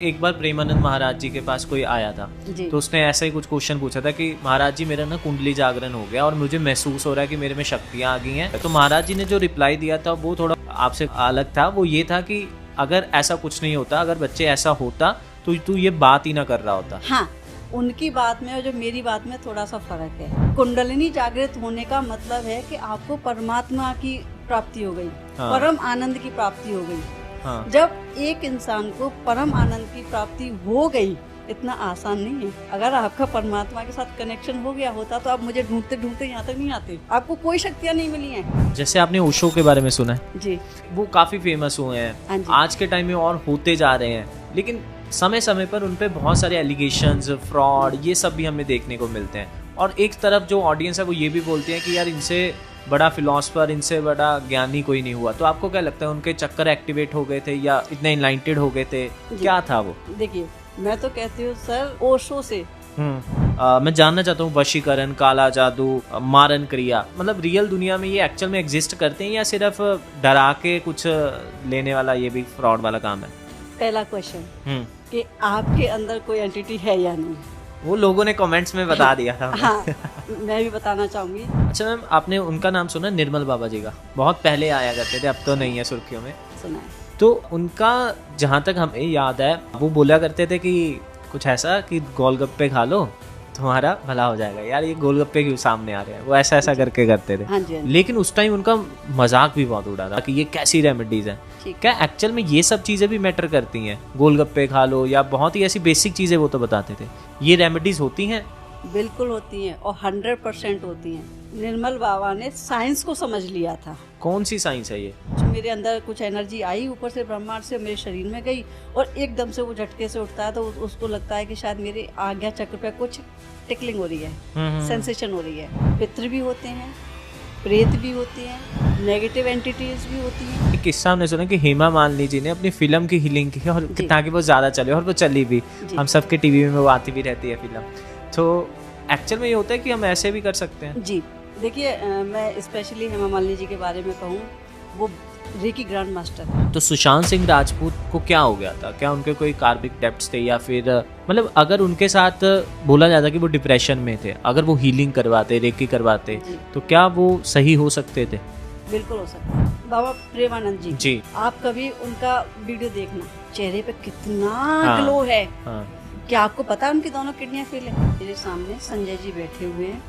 एक बार प्रेमानंद महाराज जी के पास कोई आया था तो उसने ऐसा ही कुछ क्वेश्चन पूछा था कि महाराज जी मेरा ना कुंडली जागरण हो गया और मुझे महसूस हो रहा है कि मेरे में शक्तियां आ गई हैं। तो महाराज जी ने जो रिप्लाई दिया था वो थोड़ा आपसे अलग था। वो ये था कि अगर ऐसा कुछ नहीं होता, अगर बच्चे ऐसा होता तो तू ये बात ही ना कर रहा होता। हाँ, उनकी बात में और जो मेरी बात में थोड़ा सा फर्क है। कुंडलिनी जागृत होने का मतलब है कि आपको परमात्मा की प्राप्ति हो गई। हाँ। परम आनंद की प्राप्ति हो गई। हाँ। जब एक इंसान को परम आनंद की प्राप्ति हो गई, इतना आसान नहीं है। अगर आपका परमात्मा के साथ कनेक्शन हो गया होता तो आप मुझे ढूंढते ढूंढते यहाँ तक नहीं आते। आपको कोई शक्तियाँ नहीं मिली हैं। जैसे आपने ओशो के बारे में सुना है जी, वो काफी फेमस हुए हैं आज के टाइम में और होते जा रहे हैं, लेकिन समय समय पर उन पे बहुत सारे एलिगेशंस, फ्रॉड, ये सब भी हमें देखने को मिलते हैं। और एक तरफ जो ऑडियंस है वो ये भी बोलती है कि यार इनसे बड़ा फिलोसफर, इनसे बड़ा ज्ञानी कोई नहीं हुआ। तो आपको क्या लगता है, उनके चक्कर एक्टिवेट हो गए थे या इतने इनलाइटेड हो गए थे, क्या था वो? देखिए, मैं तो कहती हूँ सर, ओशो से मैं जानना चाहता हूँ वशीकरण, काला जादू, मारन क्रिया, मतलब रियल दुनिया में ये एक्चुअल में एग्जिस्ट करते हैं या सिर्फ डरा के कुछ लेने वाला ये भी फ्रॉड वाला काम है? पहला क्वेश्चन कि आपके अंदर कोई एंटिटी है या नहीं, वो लोगों ने कमेंट्स में बता दिया था। हाँ, मैं भी बताना चाहूंगी। अच्छा मैम, आपने उनका नाम सुना, निर्मल बाबा जी का? बहुत पहले आया करते थे, अब तो नहीं है सुर्खियों में। सुना है। तो उनका जहाँ तक हमें याद है वो बोला करते थे कि कुछ ऐसा कि गोलगप्पे खा लो तुम्हारा भला हो जाएगा। यार ये गोलगप्पे क्यों सामने आ रहे हैं, वो ऐसा ऐसा करके करते थे। हाँ जी, हाँ जी। लेकिन उस टाइम उनका मजाक भी बहुत उड़ा था कि ये कैसी रेमेडीज हैं। क्या एक्चुअल में ये सब चीजें भी मैटर करती हैं? गोलगप्पे खा लो या बहुत ही ऐसी बेसिक चीजें वो तो बताते थे, ये रेमेडीज होती हैं? बिल्कुल होती हैं और 100% होती हैं। निर्मल बाबा ने साइंस को समझ लिया था। कौन सी साइंस है ये? मेरे अंदर कुछ एनर्जी आई ऊपर से ब्रह्मांड से मेरे शरीर में गई और एकदम से वो झटके से उठता है तो उसको लगता है कि शायद मेरे आज्ञा चक्र पे कुछ टिकलिंग हो रही है, सेंसेशन हो रही है। पितृ भी होते हैं, प्रेत भी होती हैं, नेगेटिव एंटिटीज भी होती हैं। एक किस्सा हमने सुना कि हेमा मालिनी जी ने अपनी फिल्म की हीलिंग की और ताकि वो ज़्यादा चले, और वो चली भी। हम सबके टीवी में वो आती भी रहती है फिल्म। तो एक्चुअल में ये होता है कि हम ऐसे भी कर सकते हैं? जी, देखिए, मैं स्पेशली हेमा मालिनी जी के बारे में कहूँ, वो रेकी ग्रैंड मास्टर है। तो सुशांत सिंह राजपूत को क्या हो गया था? क्या उनके कोई कार्मिक डेप्ट्स थे या फिर मतलब अगर उनके साथ बोला जाता कि वो डिप्रेशन में थे, अगर वो हीलिंग करवाते, रेकी करवाते, तो क्या वो सही हो सकते थे? बिल्कुल हो सकता है। बाबा प्रेमानंद जी, आप कभी उनका वीडियो देखना, चेहरे पे कितना ग्लो है। क्या आपको पता है उनकी दोनों किडनियां फेल है? मेरे सामने संजय जी बैठे हुए हैं,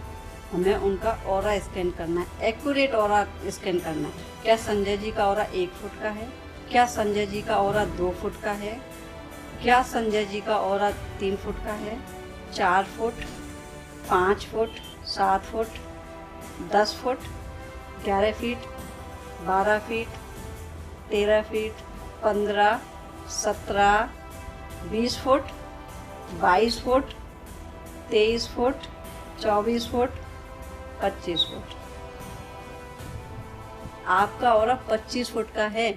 हमें उनका ऑरा स्कैन करना है, एक्यूरेट ऑरा स्कैन करना है। क्या संजय जी का ऑरा 1 फुट का है? क्या संजय जी का ऑरा 2 फुट का है? क्या संजय जी का ऑरा 3 फुट का है? 4 foot, 5 foot, 7 foot, 10 foot, 11 feet, 12 feet, 13 feet, 15, 17, 20 foot, 22 foot, 23 foot, 24 foot, 25 foot. आपका ऑरा 25 फुट का है।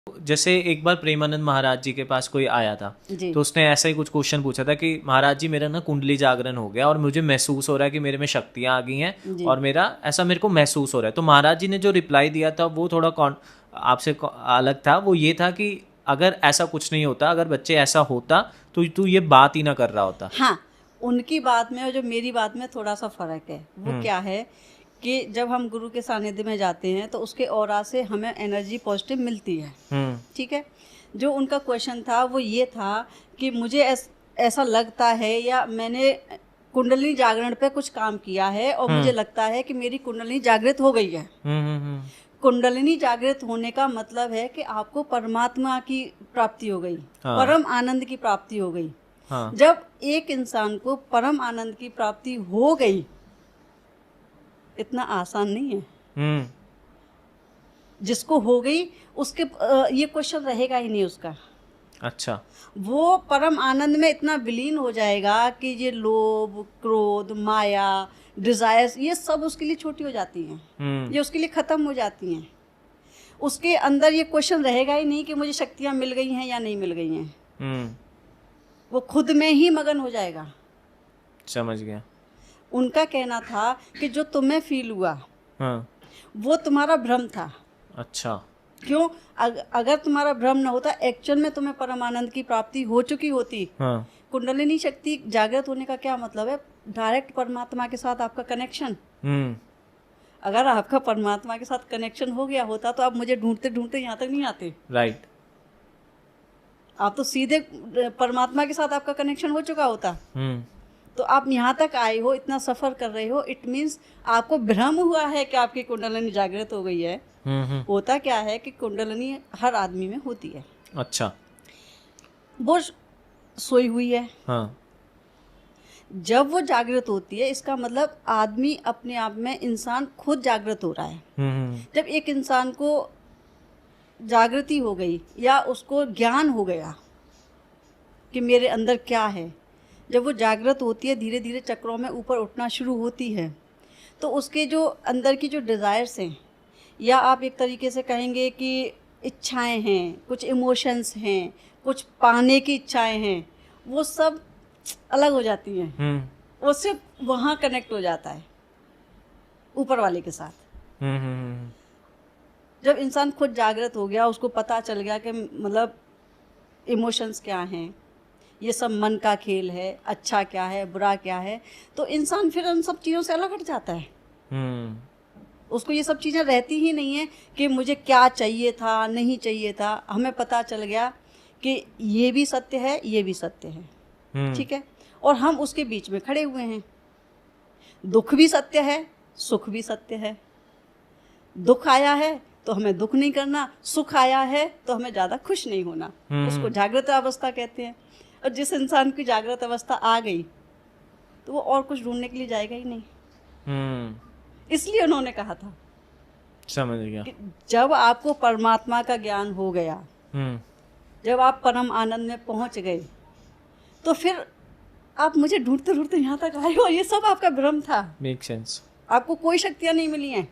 जैसे एक बार प्रेमानंद महाराज जी के पास कोई आया था तो उसने ऐसा ही कुछ क्वेश्चन पूछा था कि महाराज जी मेरा ना कुंडली जागरण हो गया और मुझे महसूस हो रहा है कि मेरे में शक्तियां आ गई हैं और मेरे को महसूस हो रहा है। तो महाराज जी ने जो रिप्लाई दिया था वो थोड़ा आपसे अलग था। वो ये था कि अगर ऐसा कुछ नहीं होता, अगर बच्चे ऐसा होता तो तू ये बात ही ना कर रहा होता। हाँ, उनकी बात में और जो मेरी बात में थोड़ा सा फर्क है। वो क्या है कि जब हम गुरु के सानिध्य में जाते हैं तो उसके ऑरा से हमें एनर्जी पॉजिटिव मिलती है। ठीक है। जो उनका क्वेश्चन था वो ये था कि मुझे ऐसा लगता है या मैंने कुंडलिनी जागरण पे कुछ काम किया है और मुझे लगता है कि मेरी कुंडलिनी जागृत हो गई है। कुंडलिनी जागृत होने का मतलब है कि आपको परमात्मा की प्राप्ति हो गई। हाँ। परम आनंद की प्राप्ति हो गई। हाँ। जब एक इंसान को परम आनंद की प्राप्ति हो गई, इतना आसान नहीं है। जिसको हो गई उसके ये क्वेश्चन रहेगा ही नहीं उसका। अच्छा, वो परम आनंद में इतना विलीन हो जाएगा कि ये लोभ, क्रोध, माया, डिजायर्स, ये सब उसके लिए छोटी हो जाती हैं। ये उसके लिए खत्म हो जाती हैं। उसके अंदर ये क्वेश्चन रहेगा ही नहीं कि मुझे शक्तियां मिल गई हैं या नहीं मिल गई हैं। वो खुद में ही मगन हो जाएगा। समझ गया। उनका कहना था कि जो तुम्हें फील हुआ, हाँ, वो तुम्हारा भ्रम था। अच्छा, क्यों? अगर तुम्हारा भ्रम न होता, एक्चुअल में तुम्हें परमानंद की प्राप्ति हो चुकी होती। हाँ। कुंडलिनी शक्ति जागृत होने का क्या मतलब है? डायरेक्ट परमात्मा के साथ आपका कनेक्शन। अगर आपका परमात्मा के साथ कनेक्शन हो गया होता तो आप मुझे ढूंढते ढूंढते यहाँ तक नहीं आते। राइट। आप तो सीधे परमात्मा के साथ आपका कनेक्शन हो चुका होता। तो आप यहाँ तक आए हो, इतना सफर कर रहे हो, इट मीन्स आपको भ्रम हुआ है कि आपकी कुंडलिनी जागृत हो गई है। होता क्या है कि कुंडलिनी हर आदमी में होती है। अच्छा। वो सोई हुई है। हाँ। जब वो जागृत होती है, इसका मतलब आदमी अपने आप में, इंसान खुद जागृत हो रहा है। जब एक इंसान को जागृति हो गई या उसको ज्ञान हो गया कि मेरे अंदर क्या है, जब वो जागृत होती है, धीरे धीरे चक्रों में ऊपर उठना शुरू होती है, तो उसके जो अंदर की जो डिज़ायर्स हैं, या आप एक तरीके से कहेंगे कि इच्छाएं हैं, कुछ इमोशंस हैं, कुछ पाने की इच्छाएं हैं, वो सब अलग हो जाती हैं। वो सिर्फ वहाँ कनेक्ट हो जाता है ऊपर वाले के साथ। जब इंसान खुद जागृत हो गया, उसको पता चल गया कि मतलब इमोशंस क्या हैं, ये सब मन का खेल है, अच्छा क्या है, बुरा क्या है, तो इंसान फिर उन सब चीज़ों से अलग हट जाता है। उसको ये सब चीज़ें रहती ही नहीं है कि मुझे क्या चाहिए था, नहीं चाहिए था। हमें पता चल गया कि ये भी सत्य है, ये भी सत्य है, ठीक है, और हम उसके बीच में खड़े हुए हैं। दुख भी सत्य है, सुख भी सत्य है। दुख आया है तो हमें दुख नहीं करना, सुख आया है तो हमें ज़्यादा खुश नहीं होना। उसको जागृत अवस्था कहते हैं। और जिस इंसान की जागृत अवस्था आ गई तो वो और कुछ ढूंढने के लिए जाएगा ही नहीं। इसलिए उन्होंने कहा था, समझ गया, कि जब आपको परमात्मा का ज्ञान हो गया, जब आप परम आनंद में पहुंच गए, तो फिर आप मुझे ढूंढते ढूंढते यहाँ तक आए हो। ये सब आपका भ्रम था। Make sense. आपको कोई शक्तियाँ नहीं मिली हैं।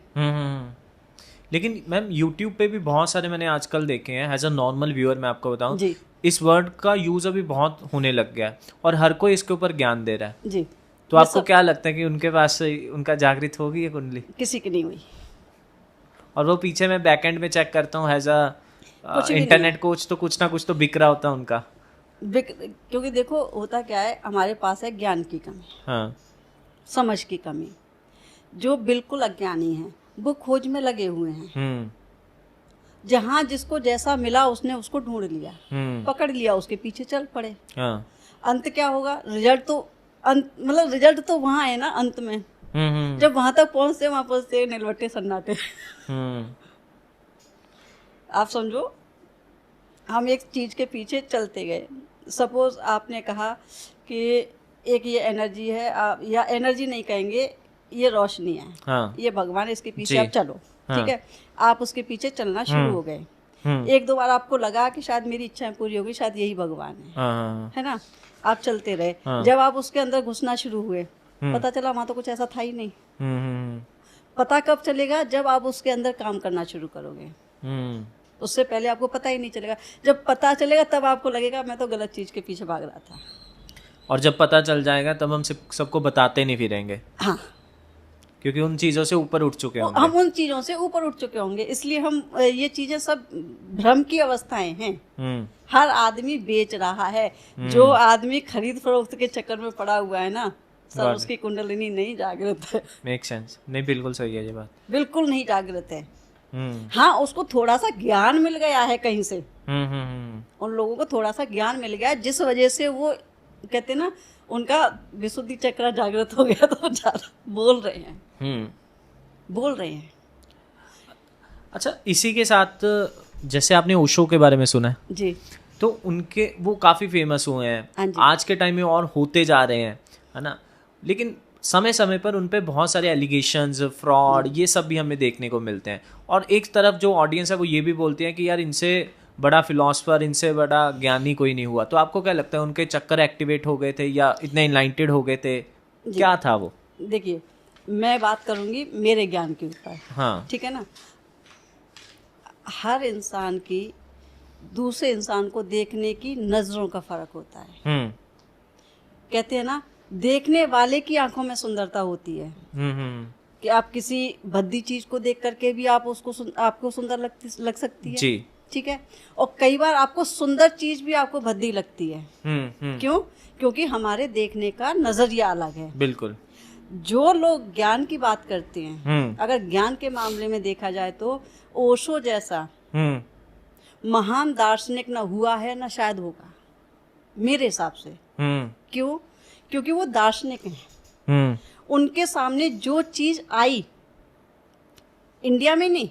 लेकिन मैम यूट्यूब पे भी बहुत सारे मैंने आजकल देखे हैं, एज अ नॉर्मल व्यूअर मैं आपको बताऊं, जी, इस वर्ड का यूज अभी बहुत होने लग गया है और हर कोई इसके ऊपर ज्ञान दे रहा है। जी। तो आपको क्या लगता है कि उनके पास उनका जागृत होगी ये कुंडली? किसी की नहीं हुई। और वो पीछे मैं बैकएंड में चेक करता हूँ एज अ इंटरनेट कोच, तो कुछ ना कुछ तो बिक रहा होता है उनका। क्योंकि देखो होता क्या है, हमारे पास है ज्ञान की कमी, हाँ, समझ की कमी। जो बिल्कुल अज्ञानी है वो खोज में लगे हुए हैं। जहाँ जिसको जैसा मिला उसने उसको ढूंढ लिया, पकड़ लिया, उसके पीछे चल पड़े। हाँ। अंत क्या होगा? रिजल्ट तो मतलब रिजल्ट तो वहाँ है ना अंत में। जब वहां तक पहुंचते वहां पहुंचते नीलवट्टे सन्नाटे। आप समझो, हम एक चीज के पीछे चलते गए। सपोज आपने कहा कि एक ये एनर्जी है, या एनर्जी नहीं कहेंगे, ये रोशनी है, हाँ, ये भगवान है, इसके पीछे आप चलो, हाँ, ठीक है। आप उसके पीछे चलना शुरू हो गए। एक दो बार आपको लगा कि शायद मेरी इच्छाएं पूरी होगी, शायद यही भगवान है ना। आप चलते रहे। जब आप उसके अंदर घुसना शुरू हुए, पता चला वहां तो कुछ ऐसा था ही नहीं। पता कब चलेगा? जब आप उसके अंदर काम करना शुरू करोगे। उससे पहले आपको पता ही नहीं चलेगा। जब पता चलेगा तब आपको लगेगा मैं तो गलत चीज के पीछे भाग रहा था। और जब पता चल जाएगा तब हम सबको बताते नहीं फिरेंगे। हाँ, क्योंकि उन चीजों से ऊपर उठ चुके होंगे। हम उन चीजों से ऊपर उठ चुके होंगे, इसलिए हम ये चीजें सब भ्रम की अवस्थाएं हैं। हर आदमी बेच रहा है। जो आदमी खरीद फरोख्त के चक्कर में पड़ा हुआ है ना सर, उसकी कुंडलिनी नहीं जागृत है। Make sense. नहीं, बिल्कुल सही है ये बात, बिल्कुल नहीं जागृत है। हाँ, उसको थोड़ा सा ज्ञान मिल गया है कहीं से। उन लोगों को थोड़ा सा ज्ञान मिल गया जिस वजह से वो कहते ना उनका विशुद्धि चक्र जागृत हो गया, तो ज्यादा बोल रहे हैं। अच्छा, इसी के साथ जैसे आपने ओशो के बारे में सुना है जी, तो उनके वो काफी फेमस हुए हैं, आज के टाइम में और होते जा रहे हैं, है ना। लेकिन समय समय पर उन पे बहुत सारे एलिगेशंस, फ्रॉड, ये सब भी हमें देखने को मिलते हैं। और एक तरफ जो ऑडियंस है वो ये भी बोलती है कि यार इनसे बड़ा फिलोसफर, इनसे बड़ा ज्ञानी कोई नहीं हुआ। तो आपको क्या लगता है, उनके चक्कर एक्टिवेट हो गए थे या इतने इनलाइटेड हो गए थे, क्या था वो? देखिए, मैं बात करूंगी मेरे ज्ञान के ऊपर, हाँ, ठीक है ना। हर इंसान की दूसरे इंसान को देखने की नजरों का फर्क होता है। कहते हैं ना, देखने वाले की आंखों में सुंदरता होती है। कि आप किसी भद्दी चीज को देख करके भी आप आपको सुंदर लग सकती है जी। ठीक है। और कई बार आपको सुंदर चीज भी आपको भद्दी लगती है। क्यों? क्योंकि हमारे देखने का नजरिया अलग है। बिल्कुल। जो लोग ज्ञान की बात करते हैं, अगर ज्ञान के मामले में देखा जाए तो ओशो जैसा महान दार्शनिक न हुआ है न शायद होगा मेरे हिसाब से। क्यों? क्योंकि वो दार्शनिक हैं। उनके सामने जो चीज आई, इंडिया में नहीं,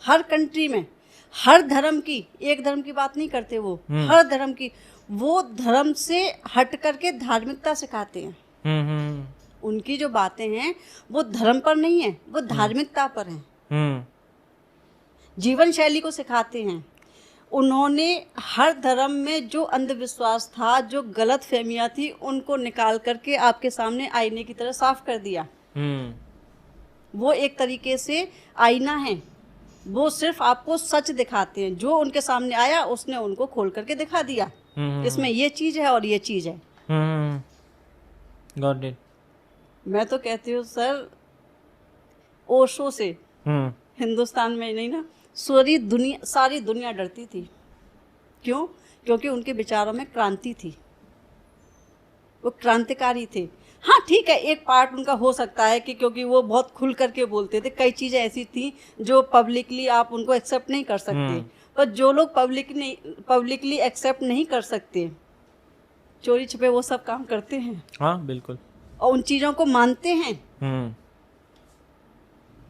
हर कंट्री में, हर धर्म की, एक धर्म की बात नहीं करते वो, हर धर्म की, वो धर्म से हट करके धार्मिकता सिखाते हैं। उनकी जो बातें हैं वो धर्म पर नहीं है, वो धार्मिकता पर हैं, जीवन शैली को सिखाते हैं। उन्होंने हर धर्म में जो अंधविश्वास था, जो गलत फहमियां थी, उनको निकाल करके आपके सामने आईने की तरह साफ कर दिया। वो एक तरीके से आईना है, वो सिर्फ आपको सच दिखाते हैं। जो उनके सामने आया उसने उनको खोल करके दिखा दिया, इसमें ये चीज है और ये चीज है। Got it. मैं तो कहती हूँ सर, ओशो से हिंदुस्तान में नहीं ना, सारी दुनिया डरती थी। क्यों? क्योंकि उनके विचारों में क्रांति थी, वो क्रांतिकारी थे। हाँ ठीक है, एक पार्ट उनका हो सकता है कि क्योंकि वो बहुत खुल करके बोलते थे, कई चीजें ऐसी थी जो पब्लिकली आप उनको एक्सेप्ट नहीं कर सकते। पर जो लोग पब्लिकली एक्सेप्ट नहीं कर सकते, चोरी छुपे वो सब काम करते हैं। हाँ बिल्कुल। और उन चीजों को मानते हैं।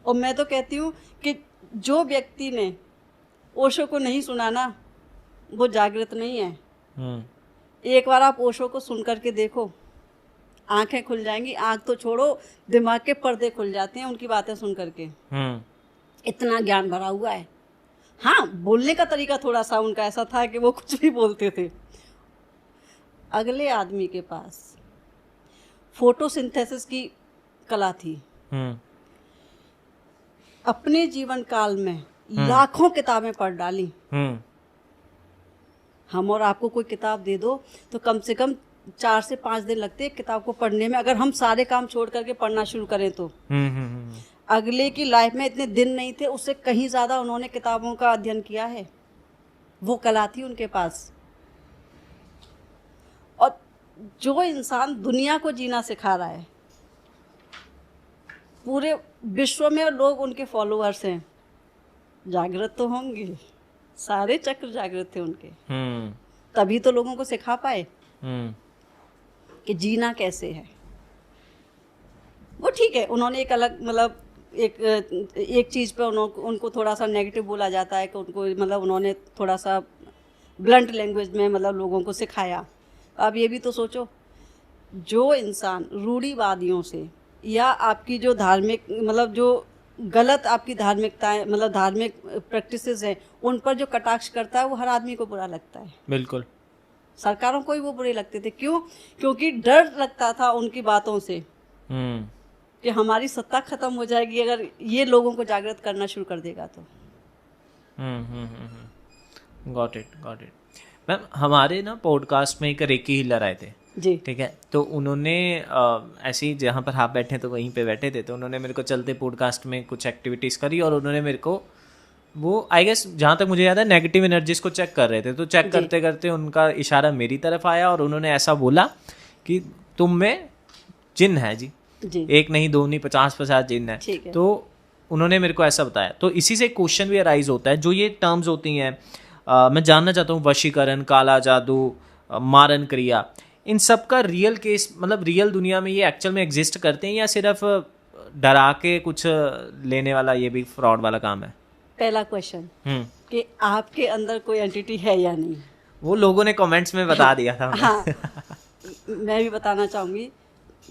और मैं तो कहती हूँ कि जो व्यक्ति ने ओशो को नहीं सुना ना, वो जागृत नहीं है। एक बार आप ओशो को सुन करके देखो, आंखें खुल जाएंगी। आंख तो छोड़ो, दिमाग के पर्दे खुल जाते हैं उनकी बातें सुन करके। इतना ज्ञान भरा हुआ है। हाँ, बोलने का तरीका थोड़ा सा उनका ऐसा था कि वो कुछ भी बोलते थे। अगले आदमी के पास फोटोसिंथेसिस की कला थी। अपने जीवन काल में लाखों किताबें पढ़ डाली। हम और आपको कोई किताब दे दो तो कम से कम 4 से 5 दिन लगते हैं किताब को पढ़ने में, अगर हम सारे काम छोड़ करके पढ़ना शुरू करें तो। अगले की लाइफ में इतने दिन नहीं थे, उससे कहीं ज्यादा उन्होंने किताबों का अध्ययन किया है। वो कला थी उनके पास। और जो इंसान दुनिया को जीना सिखा रहा है, पूरे विश्व में लोग उनके फॉलोअर्स हैं, जागृत तो होंगे। सारे चक्र जागृत थे उनके। तभी तो लोगों को सिखा पाए कि जीना कैसे है। वो ठीक है, उन्होंने एक अलग मतलब एक चीज़ पे उनको थोड़ा सा नेगेटिव बोला जाता है कि उनको मतलब उन्होंने थोड़ा सा ब्लंट लैंग्वेज में मतलब लोगों को सिखाया। अब ये भी तो सोचो, जो इंसान रूढ़िवादियों से या आपकी जो धार्मिक मतलब जो गलत आपकी धार्मिकताएं मतलब धार्मिक प्रैक्टिसेस हैं, उन पर जो कटाक्ष करता है, वो हर आदमी को बुरा लगता है। बिल्कुल। सरकारों को ही वो बुरे लगते थे। क्यों? क्योंकि डर लगता था उनकी बातों से कि हमारी सत्ता खत्म हो जाएगी अगर ये लोगों को जागृत करना शुरू कर देगा तो। Got it. मैम, हमारे ना पॉडकास्ट में एक रेकी हीलर आए थे जी, ठीक है, तो उन्होंने ऐसे ही जहाँ पर आप बैठे तो वहीं पे बैठे थे, तो उन्होंने मेरे को चलते पॉडकास्ट में कुछ एक्टिविटीज़ करी और उन्होंने मेरे को वो आई गेस जहाँ तक मुझे याद है नेगेटिव एनर्जीज को चेक कर रहे थे, तो चेक करते करते उनका इशारा मेरी तरफ आया और उन्होंने ऐसा बोला कि तुम में जिन है जी, एक नहीं दो नहीं 50 जिन है। तो उन्होंने मेरे को ऐसा बताया। तो इसी से क्वेश्चन भी अराइज होता है, जो ये टर्म्स होती हैं मैं जानना चाहता हूँ, वशीकरण, काला जादू, मारन क्रिया, इन सब का रियल केस मतलब रियल दुनिया में ये एक्चुअल में एग्जिस्ट करते हैं या सिर्फ डरा के कुछ लेने वाला ये भी फ्रॉड वाला काम है? पहला क्वेश्चन कि आपके अंदर कोई एंटिटी है या नहीं, वो लोगों ने कमेंट्स में बता दिया था। हाँ, मैं भी बताना चाहूँगी,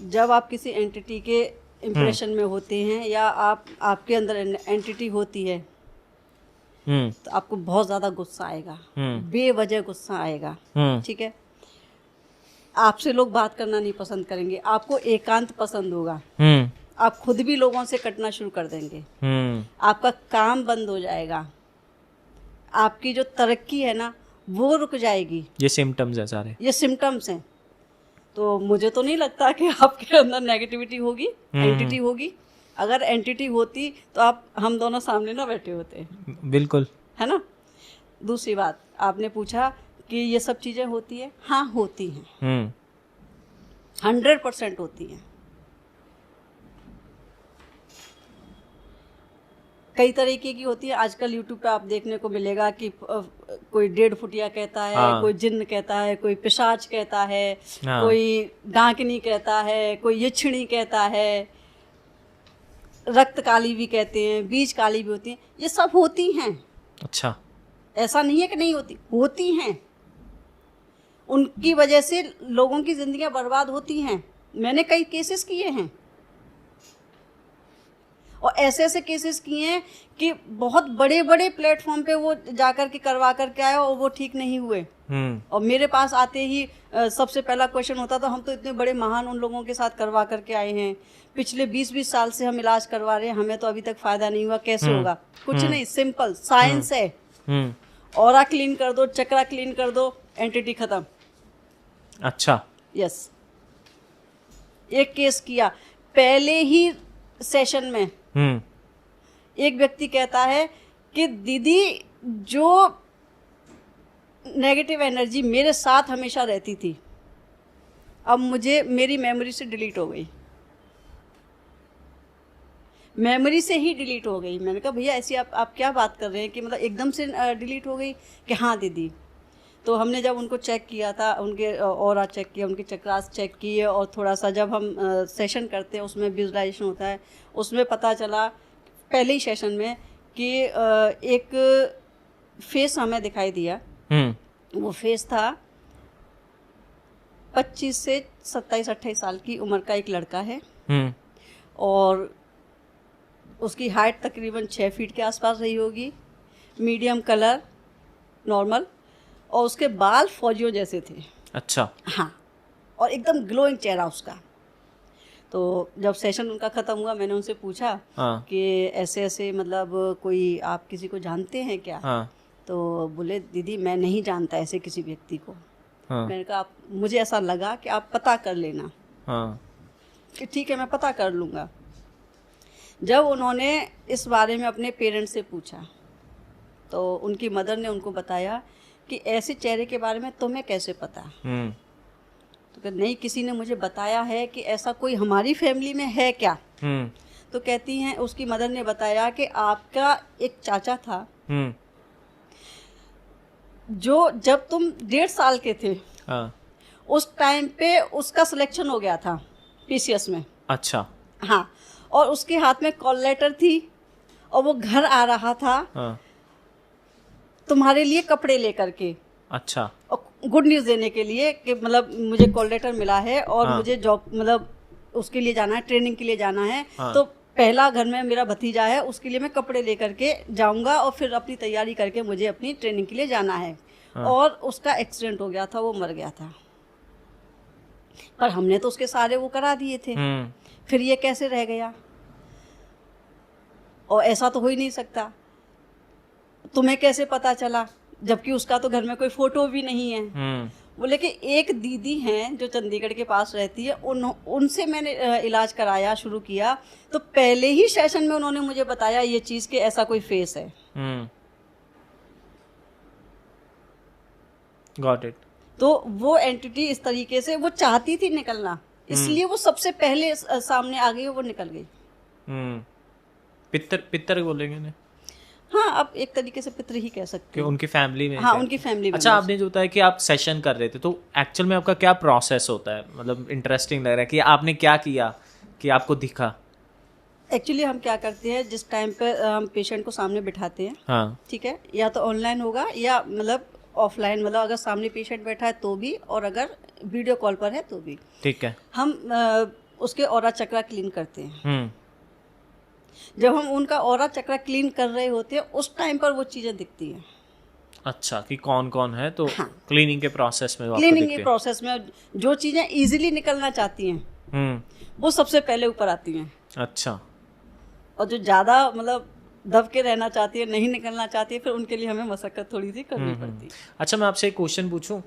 जब आप किसी एंटिटी के इम्प्रेशन में होते हैं या आपके अंदर एंटिटी होती है तो आपको बहुत ज़्यादा गुस्सा आएगा, बेवजह गुस्सा आएगा। ठीक है, आपसे लोग बात करना नहीं पसंद करेंगे, आपको एकांत पसंद होगा, आप खुद भी लोगों से कटना शुरू कर देंगे, आपका काम बंद हो जाएगा, आपकी जो तरक्की है ना वो रुक जाएगी। ये सिम्टम्स है सारे, ये सिम्टम्स हैं। तो मुझे तो नहीं लगता कि आपके अंदर नेगेटिविटी होगी, एंटिटी होगी। अगर एंटिटी होती तो आप हम दोनों सामने ना बैठे होते। बिल्कुल, है ना। दूसरी बात, आपने पूछा कि ये सब चीजें होती है। हाँ, होती हैं, 100% होती हैं। कई तरीके की होती है। आजकल यूट्यूब पे आप देखने को मिलेगा कि कोई 1.5 फुटिया कहता है, हाँ। कोई जिन्न कहता है, कोई पिशाच कहता है, हाँ। कोई डांकनी कहता है, कोई यक्षिणी कहता है, रक्त काली भी कहते हैं, बीज काली भी होती हैं। ये सब होती हैं। अच्छा, ऐसा नहीं है कि नहीं होती, होती हैं। उनकी वजह से लोगों की जिंदगियां बर्बाद होती हैं। मैंने कई केसेस किए हैं और ऐसे ऐसे केसेस किए हैं कि बहुत बड़े बड़े प्लेटफॉर्म पे वो जाकर के करवा करके आए और वो ठीक नहीं हुए। और मेरे पास आते ही सबसे पहला क्वेश्चन होता था, हम तो इतने बड़े महान उन लोगों के साथ करवा करके आए हैं, पिछले 20-20 साल से हम इलाज करवा रहे हैं, हमें तो अभी तक फायदा नहीं हुआ, कैसे होगा? कुछ नहीं, सिंपल साइंस है। ऑरा क्लीन कर दो, चक्रा क्लीन कर दो, एंटिटी खत्म। अच्छा, यस। एक केस किया पहले ही सेशन में, एक व्यक्ति कहता है कि दीदी जो नेगेटिव एनर्जी मेरे साथ हमेशा रहती थी, अब मुझे मेरी मेमोरी से डिलीट हो गई, मेमोरी से ही डिलीट हो गई। मैंने कहा भैया ऐसी आप क्या बात कर रहे हैं कि मतलब एकदम से डिलीट हो गई? कि हाँ दीदी। तो हमने जब उनको चेक किया था, उनके ऑरा चेक किया, उनके चक्रास चेक किए, और थोड़ा सा जब हम सेशन करते हैं उसमें विजुलाइजेशन होता है, उसमें पता चला पहले ही सेशन में कि एक फेस हमें दिखाई दिया। वो फेस था 25 से 27-28 साल की उम्र का एक लड़का है, और उसकी हाइट तकरीबन 6 फीट के आसपास रही होगी, मीडियम कलर, नॉर्मल, और उसके बाल फौजियों जैसे थे। अच्छा। हाँ, और एकदम ग्लोइंग चेहरा उसका। तो जब सेशन उनका ख़त्म हुआ, मैंने उनसे पूछा कि ऐसे ऐसे मतलब कोई आप किसी को जानते हैं क्या? तो बोले दीदी मैं नहीं जानता ऐसे किसी व्यक्ति को। मैंने कहा मुझे ऐसा लगा कि आप पता कर लेना। कि ठीक है, मैं पता कर लूँगा। जब उन्होंने इस बारे में अपने पेरेंट्स से पूछा तो उनकी मदर ने उनको बताया कि ऐसे चेहरे के बारे में तुम्हें कैसे पता? तो कहते नहीं, किसी ने मुझे बताया है कि ऐसा कोई हमारी फैमिली में है क्या? तो कहती हैं, उसकी मदर ने बताया कि आपका एक चाचा था जो जब तुम 1.5 साल के थे उस टाइम पे उसका सिलेक्शन हो गया था PCS में। अच्छा। हाँ, और उसके हाथ में कॉल लेटर थी और वो घर आ रहा था तुम्हारे लिए कपड़े लेकर के। अच्छा। और गुड न्यूज़ देने के लिए कि मतलब मुझे कॉल लेटर मिला है और मुझे जॉब मतलब उसके लिए जाना है, ट्रेनिंग के लिए जाना है। तो पहला घर में मेरा भतीजा है, उसके लिए मैं कपड़े लेकर के जाऊंगा और फिर अपनी तैयारी करके मुझे अपनी ट्रेनिंग के लिए जाना है। और उसका एक्सीडेंट हो गया था, वो मर गया था, पर हमने तो उसके सारे वो करा दिए थे, फिर ये कैसे रह गया? और ऐसा तो हो ही नहीं सकता। तुम्हें कैसे पता चला? जबकि उसका तो घर में कोई फोटो भी नहीं है। बोले कि एक दीदी हैं जो चंडीगढ़ के पास रहती है, उनसे मैंने इलाज कराया शुरू किया, तो पहले ही सेशन में उन्होंने मुझे बताया ये चीज़ कि ऐसा कोई फेस है। Got it. तो वो एंटिटी इस तरीके से वो चाहती थी निकलना, इसलिए वो सबसे पहले सामने आ गई, वो निकल गई। पितर बोलेंगे ने? हाँ, आप एक तरीके से पितर ही कह सकते हैं। उनकी फैमिली में? हाँ, उनकी फैमिली में। अच्छा, आपने जो बताया कि आप सेशन कर रहे थे, तो एक्चुअल में आपका क्या प्रोसेस होता है? मतलब इंटरेस्टिंग लग रहा है कि आपने क्या किया कि आपको दिखा। एक्चुअली हम क्या करते हैं, जिस टाइम पे हम पेशेंट को सामने बिठाते हैं, हाँ, ठीक है, या तो ऑनलाइन होगा या मतलब ऑफलाइन, मतलब अगर सामने पेशेंट बैठा है तो भी, और अगर वीडियो कॉल पर है तो भी, ठीक है, हम उसके ऑरा चक्रा क्लीन करते हैं। जब हम उनका ऑरा चक्रा क्लीन कर रहे होते हैं उस टाइम पर वो चीजें दिखती हैं। अच्छा, कि कौन कौन है, तो हाँ, क्लीनिंग के प्रोसेस में, क्लीनिंग के प्रोसेस में जो चीजें इजीली निकलना चाहती हैं वो सबसे पहले ऊपर आती हैं। अच्छा। और जो ज्यादा मतलब दब के रहना चाहती है, नहीं निकलना चाहती है, फिर उनके लिए हमें मशक्कत थोड़ी सी करनी पड़ती है। अच्छा, मैं आपसे एक क्वेश्चन पूछूं,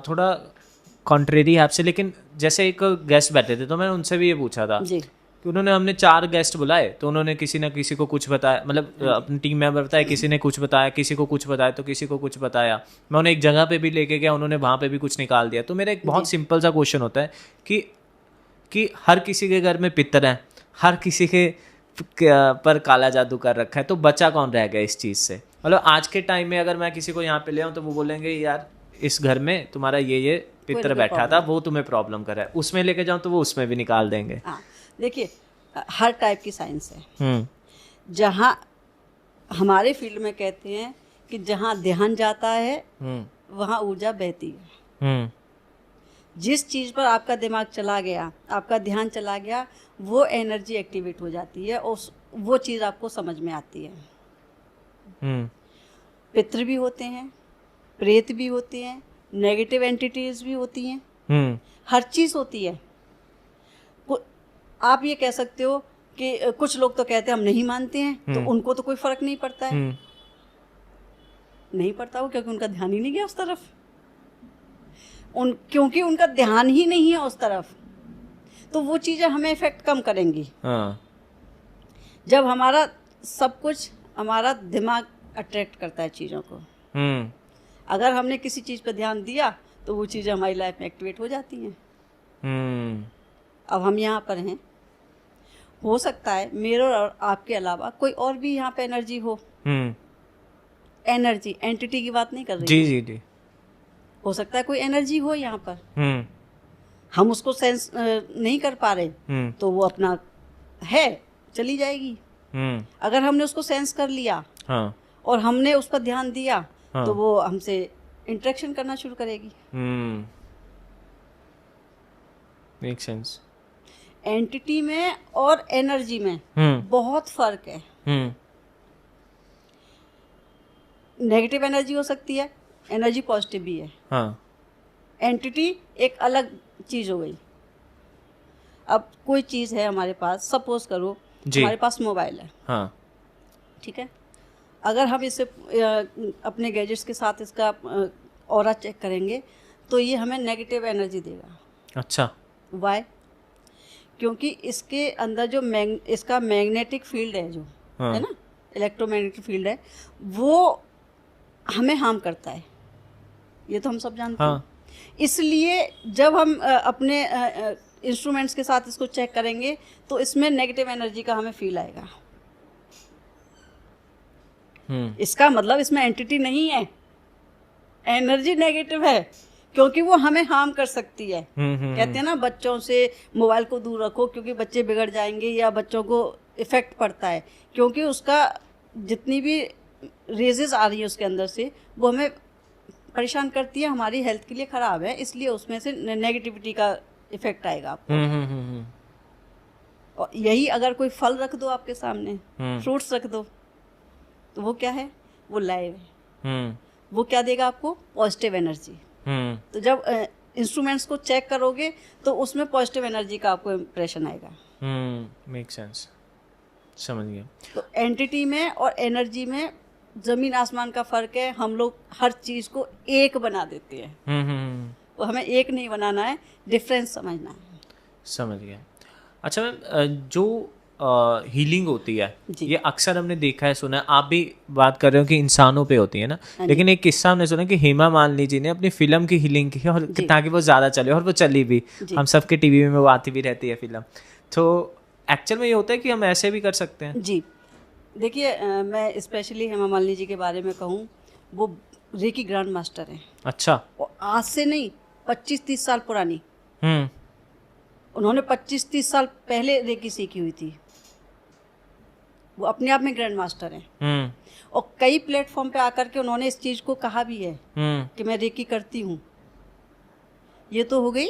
थोड़ा कॉन्ट्रेरी है आपसे, लेकिन जैसे एक गेस्ट बैठे थे तो मैंने उनसे भी ये पूछा था जी कि उन्होंने हमने 4 गेस्ट बुलाए, तो उन्होंने किसी ना किसी को कुछ बताया, मतलब अपनी टीम मेंबर बताया, किसी ने कुछ बताया, किसी को कुछ बताया, तो किसी को कुछ बताया। मैं उन्हें एक जगह पे भी लेके गया, उन्होंने वहाँ पे भी कुछ निकाल दिया। तो मेरा एक बहुत सिंपल सा क्वेश्चन होता है कि हर किसी के घर में पितर है, हर किसी के पर काला जादू कर रखा है, तो बचा कौन रह गया इस चीज़ से? मतलब आज के टाइम में अगर मैं किसी को यहाँ पे ले आऊँ तो वो बोलेंगे यार इस घर में तुम्हारा ये पितर बैठा था, वो तुम्हें प्रॉब्लम कर रहा है, उसमें लेके जाऊँ तो वो उसमें भी निकाल देंगे। देखिए, हर टाइप की साइंस है। जहाँ हमारे फील्ड में कहते हैं कि जहाँ ध्यान जाता है वहाँ ऊर्जा बहती है। जिस चीज़ पर आपका दिमाग चला गया, आपका ध्यान चला गया, वो एनर्जी एक्टिवेट हो जाती है और वो चीज़ आपको समझ में आती है। पितृ भी होते हैं, प्रेत भी होते हैं, नेगेटिव एंटिटीज भी होती हैं, हर चीज़ होती है। आप ये कह सकते हो कि कुछ लोग तो कहते हैं हम नहीं मानते हैं, तो उनको तो कोई फर्क नहीं पड़ता है। नहीं पड़ता हो क्योंकि उनका ध्यान ही नहीं गया उस तरफ, क्योंकि उनका ध्यान ही नहीं है उस तरफ, तो वो चीज़ें हमें इफेक्ट कम करेंगी। जब हमारा सब कुछ, हमारा दिमाग अट्रैक्ट करता है चीज़ों को, अगर हमने किसी चीज़ पर ध्यान दिया तो वो चीज़ें हमारी लाइफ में एक्टिवेट हो जाती हैं। अब हम यहाँ पर हैं, हो सकता है मेरे और आपके अलावा कोई और भी यहाँ पे एनर्जी हो। एनर्जी, एंटिटी की बात नहीं कर रही। जी जी जी। हो सकता है कोई एनर्जी हो यहाँ पर, हम उसको सेंस नहीं कर पा रहे, तो वो अपना है, चली जाएगी। अगर हमने उसको सेंस कर लिया और हमने उस पर ध्यान दिया, तो वो हमसे इंटरेक्शन करना शुरू करेगी। Make sense. एंटिटी में और एनर्जी में बहुत फर्क है। नेगेटिव एनर्जी हो सकती है, एनर्जी पॉजिटिव भी है। एंटिटी एक अलग चीज हो गई। अब कोई चीज है हमारे पास, सपोज करो हमारे पास मोबाइल है, ठीक है। अगर हम इसे अपने गैजेट्स के साथ इसका ऑरा चेक करेंगे तो ये हमें नेगेटिव एनर्जी देगा। अच्छा, वाई? क्योंकि इसके अंदर जो इसका मैग्नेटिक फील्ड है, जो है ना, इलेक्ट्रोमैग्नेटिक फील्ड है, वो हमें हार्म करता है, ये तो हम सब जानते हैं। इसलिए जब हम अपने इंस्ट्रूमेंट्स के साथ इसको चेक करेंगे तो इसमें नेगेटिव एनर्जी का हमें फील आएगा। इसका मतलब इसमें एंटिटी नहीं है, एनर्जी नेगेटिव है, क्योंकि वो हमें हार्म कर सकती है। कहते हैं ना, बच्चों से मोबाइल को दूर रखो क्योंकि बच्चे बिगड़ जाएंगे, या बच्चों को इफेक्ट पड़ता है क्योंकि उसका जितनी भी रेजेस आ रही है उसके अंदर से, वो हमें परेशान करती है, हमारी हेल्थ के लिए खराब है, इसलिए उसमें से नेगेटिविटी का इफेक्ट आएगा आपको। और यही अगर कोई फल रख दो आपके सामने, फ्रूट्स रख दो, तो वो क्या है, वो लाइव है, वो क्या देगा आपको, पॉजिटिव एनर्जी। तो जब इंस्ट्रूमेंट्स को चेक करोगे तो उसमें पॉजिटिव एनर्जी का आपको इम्प्रेशन आएगा। मेक सेंस, समझ गया। तो एंटिटी में और एनर्जी में जमीन आसमान का फर्क है। हम लोग हर चीज को एक बना देते हैं, तो हमें एक नहीं बनाना है, डिफरेंस समझना है। समझ गया। अच्छा मैम, जो हीलिंग होती है, ये अक्सर हमने देखा है, सुना है, आप भी बात कर रहे हो कि इंसानों पे होती है ना, लेकिन एक किस्सा हमने सुना कि हेमा मालिनी जी ने अपनी फिल्म की हीलिंग की और ताकि वो ज़्यादा चले, और वो चली भी, हम सबके टीवी में वो आती भी रहती है फिल्म। तो एक्चुअल में ये होता है कि हम ऐसे भी कर सकते हैं? जी देखिए, मैं स्पेशली हेमा मालिनी जी के बारे में कहूँ, वो रेकी ग्रैंड मास्टर हैं। अच्छा। और आज से नहीं, 25-30 साल पुरानी, उन्होंने 25-30 साल पहले रेकी सीखी हुई थी। वो अपने आप में ग्रैंड मास्टर हैं। और कई प्लेटफॉर्म पे आकर के उन्होंने इस चीज को कहा भी है कि मैं रेकी करती हूँ। ये तो हो गई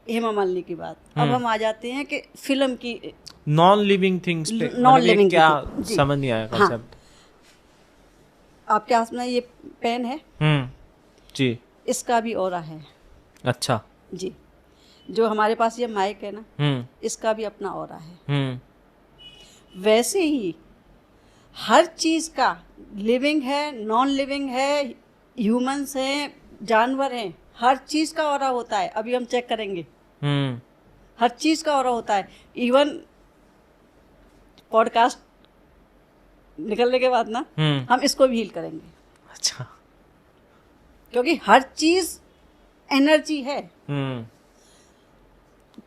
हेमा मालिनी की बात। अब हम आ जाते हैं कि फिल्म की नॉन लिविंग थिंग्स पे। नॉन लिविंग क्या समझ नहीं आया कांसेप्ट। आपके हाथ में ये पेन है जी, इसका भी ऑरा है। अच्छा जी, जो हमारे पास ये माइक है ना, इसका भी अपना ऑरा है। वैसे ही हर चीज का, लिविंग है, नॉन लिविंग है, ह्यूमंस हैं, जानवर हैं, हर चीज का ऑरा होता है। अभी हम चेक करेंगे, हर चीज का ऑरा होता है। इवन पॉडकास्ट निकलने के बाद ना हम इसको भी हील करेंगे। अच्छा। क्योंकि हर चीज एनर्जी है।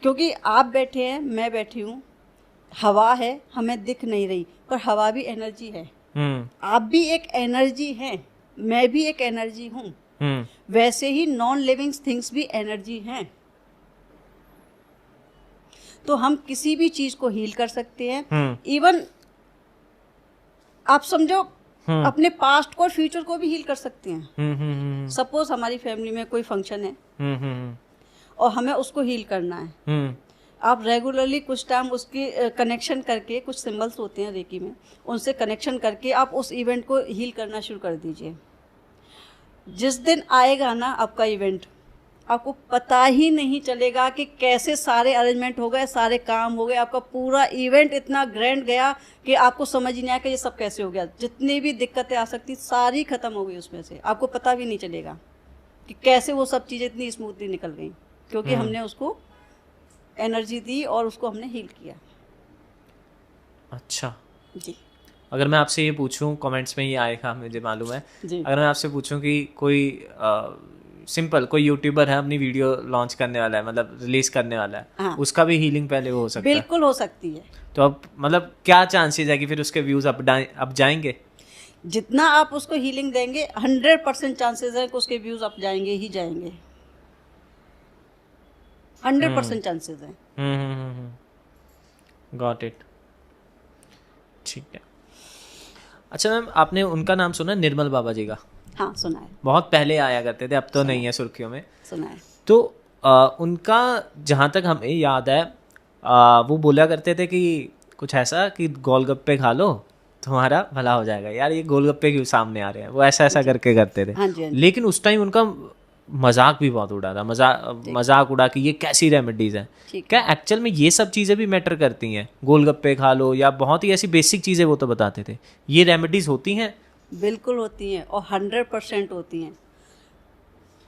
क्योंकि आप बैठे हैं, मैं बैठी हूँ, हवा है, हमें दिख नहीं रही, पर हवा भी एनर्जी है। आप भी एक एनर्जी हैं, मैं भी एक एनर्जी हूँ। वैसे ही नॉन लिविंग थिंग्स भी एनर्जी हैं। तो हम किसी भी चीज को हील कर सकते हैं। इवन आप समझो अपने पास्ट को और फ्यूचर को भी हील कर सकते हैं। सपोज हमारी फैमिली में कोई फंक्शन है और हमें उसको हील करना है। आप रेगुलरली कुछ टाइम उसकी कनेक्शन करके, कुछ सिंबल्स होते हैं रेकी में, उनसे कनेक्शन करके आप उस इवेंट को हील करना शुरू कर दीजिए। जिस दिन आएगा ना आपका इवेंट, आपको पता ही नहीं चलेगा कि कैसे सारे अरेंजमेंट हो गए, सारे काम हो गए, आपका पूरा इवेंट इतना ग्रैंड गया कि आपको समझ ही नहीं आया कि ये सब कैसे हो गया। जितनी भी दिक्कतें आ सकती सारी खत्म हो गई उसमें से, आपको पता भी नहीं चलेगा कि कैसे वो सब चीज़ें इतनी स्मूथली निकल गई, क्योंकि हमने उसको एनर्जी दी और उसको हमने हील किया। अच्छा जी। अगर मैं आपसे ये पूछूं, कमेंट्स में ये आएगा मुझे मालूम है, अगर मैं आपसे पूछूं कि कोई सिंपल कोई यूट्यूबर है, अपनी वीडियो लॉन्च करने वाला है, मतलब रिलीज करने वाला है, हाँ। उसका भी हीलिंग पहले हो सकता है? बिल्कुल हो सकती है। तो अब मतलब क्या चांसेस है कि फिर उसके व्यूज अप जाएंगे? जितना आप उसको हीलिंग देंगे 100% चांसेस है कि उसके व्यूज अप जाएंगे ही जाएंगे। 100% चांसेस है। Got it. ठीक है। अच्छा मैम, आपने उनका नाम सुना, निर्मल बाबा जी का? हाँ सुना है। बहुत पहले आया करते थे, अब तो नहीं है सुर्खियों में। सुना है। तो उनका जहाँ तक हमें याद है, वो बोला करते थे कि कुछ ऐसा कि गोलगप्पे खा लो तुम्हारा भला हो जाएगा। यार ये गोलगप्पे क्यों सामने आ रहे हैं, वो ऐसा करके करते थे। हाँ जी, हाँ जी। लेकिन उस टाइम उनका मजाक भी बहुत उड़ा था, मजाक उड़ा कि ये कैसी रेमेडीज हैं। क्या एक्चुअल में ये सब चीज़ें भी मैटर करती हैं? गोलगप्पे खा लो या बहुत ही ऐसी बेसिक चीज़ें वो तो बताते थे, ये रेमेडीज होती हैं? बिल्कुल होती हैं और 100% होती हैं।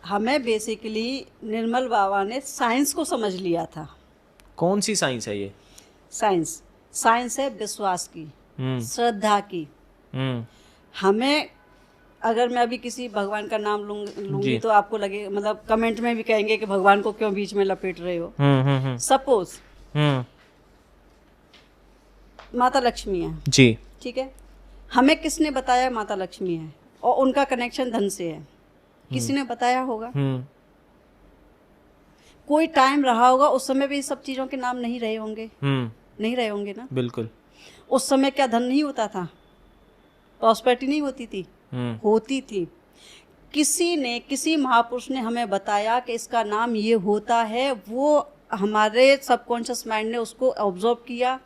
हमें बेसिकली निर्मल बाबा ने साइंस को समझ लिया था। कौन सी साइंस है ये? साइंस है विश्वास की, श्रद्धा की। हमें, अगर मैं अभी किसी भगवान का नाम लूंगी तो आपको लगे, मतलब कमेंट में भी कहेंगे कि भगवान को क्यों बीच में लपेट रहे हो। सपोज माता लक्ष्मी है जी, ठीक है, हमें किसने बताया माता लक्ष्मी है और उनका कनेक्शन धन से है? किसी ने बताया होगा। कोई टाइम रहा होगा उस समय भी सब चीजों के नाम नहीं रहे होंगे। नहीं रहे होंगे ना? बिल्कुल। उस समय क्या धन नहीं होता था? प्रॉस्पेरिटी नहीं होती थी? होती थी। किसी महापुरुष ने हमें बताया कि इसका नाम ये होता है। वो हमारे सबकॉन्शियस माइंड ने उसको ऑब्जर्व किया,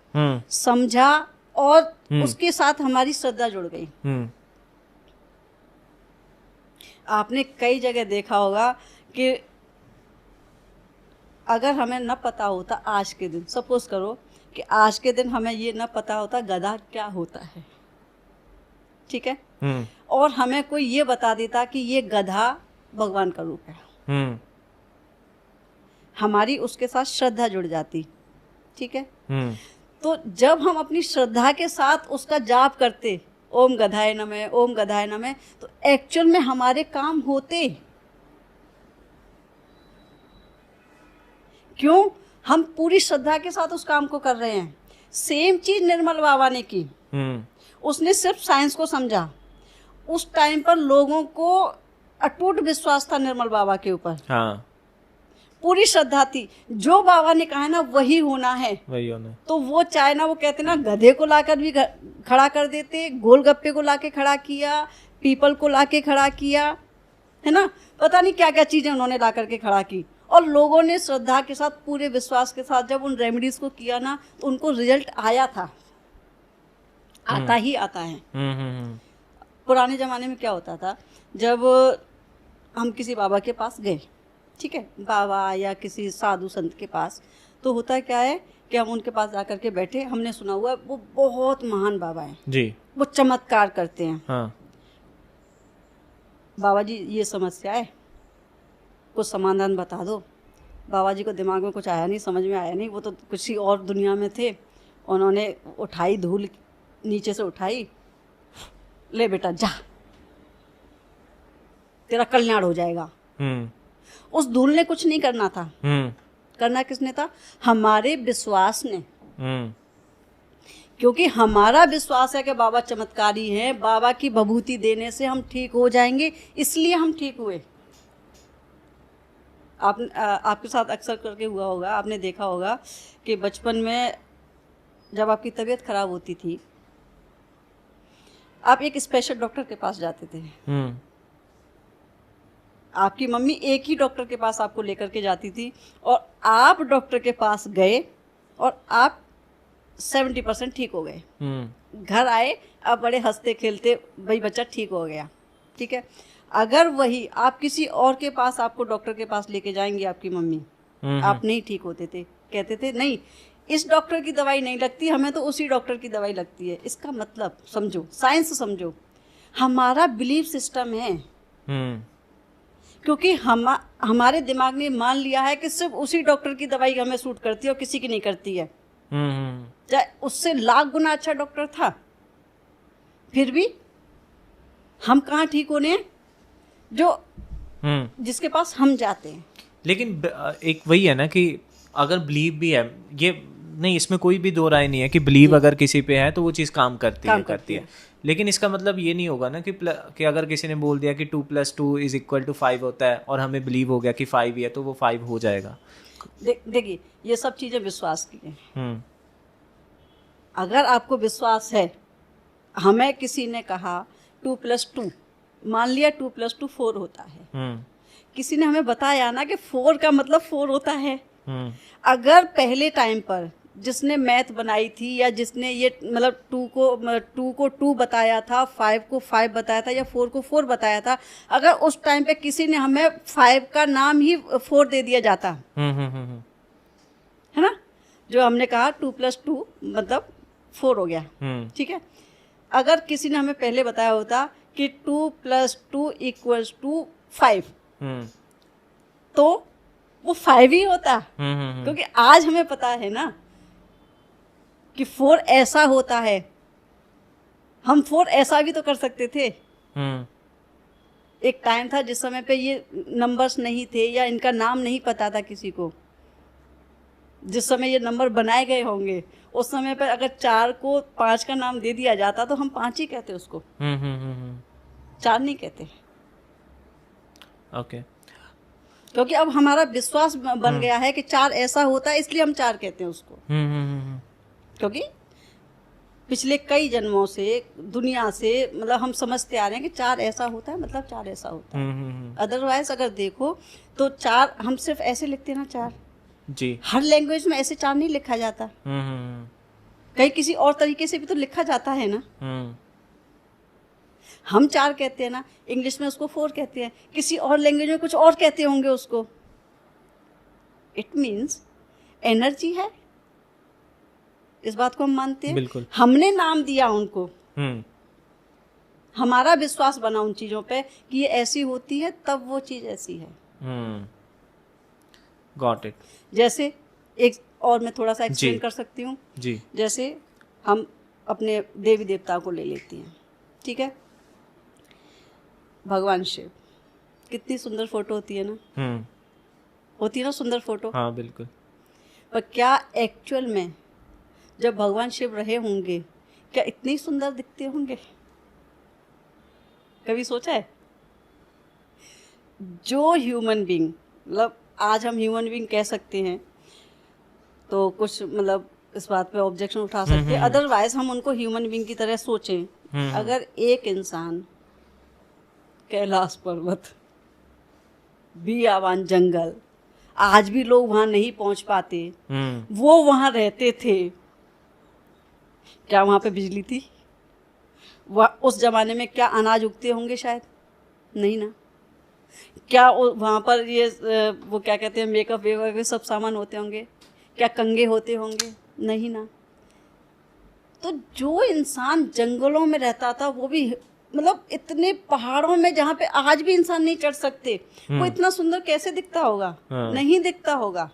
समझा और उसके साथ हमारी श्रद्धा जुड़ गई। आपने कई जगह देखा होगा कि अगर हमें न पता होता आज के दिन, सपोज करो कि आज के दिन हमें ये न पता होता गधा क्या होता है, ठीक है, और हमें कोई ये बता देता कि ये गधा भगवान का रूप है, हमारी उसके साथ श्रद्धा जुड़ जाती, ठीक है। तो जब हम अपनी श्रद्धा के साथ उसका जाप करते, ओम गधाय नमः, ओम गधाय नमः, तो एक्चुअल में हमारे काम होते। क्यों? हम पूरी श्रद्धा के साथ उस काम को कर रहे हैं। सेम चीज निर्मल बाबा ने की। उसने सिर्फ साइंस को समझा। उस टाइम पर लोगों को अटूट विश्वास था निर्मल बाबा के ऊपर। हाँ। पूरी श्रद्धा थी। जो बाबा ने कहा ना वही होना है, वही होना। तो वो चाहे ना, वो कहते ना गधे को लाकर भी खड़ा कर देते, गोलगप्पे को लाके खड़ा किया, पीपल को लाके खड़ा किया, है ना, पता नहीं क्या क्या चीजें उन्होंने ला करके खड़ा की। और लोगों ने श्रद्धा के साथ, पूरे विश्वास के साथ जब उन रेमेडीज को किया ना, तो उनको रिजल्ट आया था, आता ही आता है। पुराने जमाने में क्या होता था, जब हम किसी बाबा के पास गए, ठीक है, बाबा या किसी साधु संत के पास, तो होता क्या है कि हम उनके पास जाकर के बैठे, हमने सुना हुआ वो बहुत महान बाबा है जी, वो चमत्कार करते हैं। हाँ। बाबा जी ये समस्या है, कुछ समाधान बता दो। बाबा जी को दिमाग में कुछ आया नहीं, समझ में आया नहीं, वो तो किसी और दुनिया में थे। उन्होंने उठाई धूल, नीचे से उठाई, ले बेटा जा, तेरा कल्याण हो जाएगा। उस धूल ने कुछ नहीं करना था। करना किसने था? हमारे विश्वास ने। क्योंकि हमारा विश्वास है कि बाबा चमत्कारी हैं, बाबा की विभूति देने से हम ठीक हो जाएंगे, इसलिए हम ठीक हुए। आपके साथ अक्सर करके हुआ होगा, आपने देखा होगा कि बचपन में जब आपकी तबीयत खराब होती थी, आप एक स्पेशल डॉक्टर के पास जाते थे। आपकी मम्मी एक ही डॉक्टर के पास आपको लेकर के जाती थी, और आप डॉक्टर के पास गए और आप 70% ठीक हो गए। घर आए, आप बड़े हंसते खेलते, भाई बच्चा ठीक हो गया। ठीक है, अगर वही आप किसी और के पास, आपको डॉक्टर के पास लेके जाएंगे आपकी मम्मी, आप नहीं ठीक होते थे, कहते थे नहीं इस डॉक्टर की दवाई नहीं लगती, हमें तो उसी डॉक्टर की दवाई लगती है। इसका मतलब समझो, साइंस समझो, हमारा बिलीफ सिस्टम है। क्योंकि हमारे दिमाग ने मान लिया है कि सिर्फ उसी डॉक्टर की दवाई हमें सूट करती है और किसी की नहीं करती है। चाहे उससे लाख गुना अच्छा डॉक्टर था, फिर भी हम कहाँ ठीक होने हैं? जो जिसके पास हम जाते हैं। लेकिन एक वही है ना कि अगर बिलीव भी है, ये नहीं, इसमें कोई भी दो राय नहीं है कि बिलीव अगर किसी पे है तो वो चीज़ काम करती है। लेकिन इसका मतलब ये नहीं होगा ना कि अगर किसी ने बोल दिया कि 2 + 2 = 5 होता है और हमें बिलीव हो गया कि 5 ही है तो वो 5 हो जाएगा। देखिए, ये सब चीज़ें विश्वास की हैं। अगर आपको विश्वास है, हमें किसी ने कहा 2 + 2, मान लिया 2 + 2 4 होता है। किसी ने हमें बताया ना कि 4 का मतलब 4 होता है। अगर पहले टाइम पर जिसने मैथ बनाई थी, या जिसने ये मतलब 2 को 2 बताया था, 5 को 5 बताया था, या 4 को 4 बताया था, अगर उस टाइम पे किसी ने हमें 5 का नाम ही 4 दे दिया जाता, है ना, जो हमने कहा 2 + 2 मतलब 4 हो गया। ठीक है, अगर किसी ने हमें पहले बताया होता कि 2 + 2 = 5, तो वो 5 ही होता। क्योंकि आज हमें पता है ना कि 4 ऐसा होता है, हम 4 ऐसा भी तो कर सकते थे। एक टाइम था जिस समय पे ये नंबर्स नहीं थे, या इनका नाम नहीं पता था किसी को। जिस समय ये नंबर बनाए गए होंगे, उस समय पर अगर 4 को 5 का नाम दे दिया जाता तो हम 5 ही कहते उसको। 4 नहीं कहते। ओके। क्योंकि अब हमारा विश्वास बन गया है कि 4 ऐसा होता है, इसलिए हम 4 कहते हैं उसको। क्योंकि पिछले कई जन्मों से, दुनिया से, मतलब हम समझते आ रहे हैं कि 4 ऐसा होता है, मतलब 4 ऐसा होता है। अदरवाइज अगर देखो तो 4 हम सिर्फ ऐसे लिखते हैं ना, 4 जी, हर लैंग्वेज में ऐसे 4 नहीं लिखा जाता। कहीं किसी और तरीके से भी तो लिखा जाता है ना। हम 4 कहते हैं ना, इंग्लिश में उसको 4 कहते हैं, किसी और लैंग्वेज में कुछ और कहते होंगे उसको। इट मीन्स एनर्जी है, इस बात को हम मानते हैं। बिल्कुल। हमने नाम दिया उनको, हमारा विश्वास बना उन चीजों पे कि ये ऐसी होती है, तब वो चीज ऐसी है। Got it. जैसे एक और मैं थोड़ा सा एक्सप्लेन कर सकती हूँ जी। जैसे हम अपने देवी देवताओं को ले लेते हैं, ठीक है, भगवान शिव, कितनी सुंदर फोटो होती है ना। होती है ना सुंदर फोटो। हाँ बिल्कुल। पर क्या एक्चुअल में जब भगवान शिव रहे होंगे, क्या इतने सुंदर दिखते होंगे? कभी सोचा है? जो ह्यूमन बीइंग, मतलब आज हम ह्यूमन बीइंग कह सकते हैं तो कुछ मतलब इस बात पे ऑब्जेक्शन उठा सकते हैं, अदरवाइज हम उनको ह्यूमन बीइंग की तरह सोचें। अगर एक इंसान कैलाश पर्वत, बियाबान जंगल, आज भी लोग वहां नहीं पहुंच पाते, वो वहां रहते थे, क्या वहां पे बिजली थी? उस जमाने में क्या अनाज उगते होंगे? शायद नहीं ना। क्या वहां पर ये वो क्या कहते हैं, मेकअप वेकअप सब सामान होते होंगे? क्या कंघे होते होंगे? नहीं ना। तो जो इंसान जंगलों में रहता था, वो भी मतलब इतने पहाड़ों में जहाँ पे आज भी इंसान नहीं चढ़ सकते, वो इतना सुंदर कैसे दिखता होगा? नहीं दिखता होगा।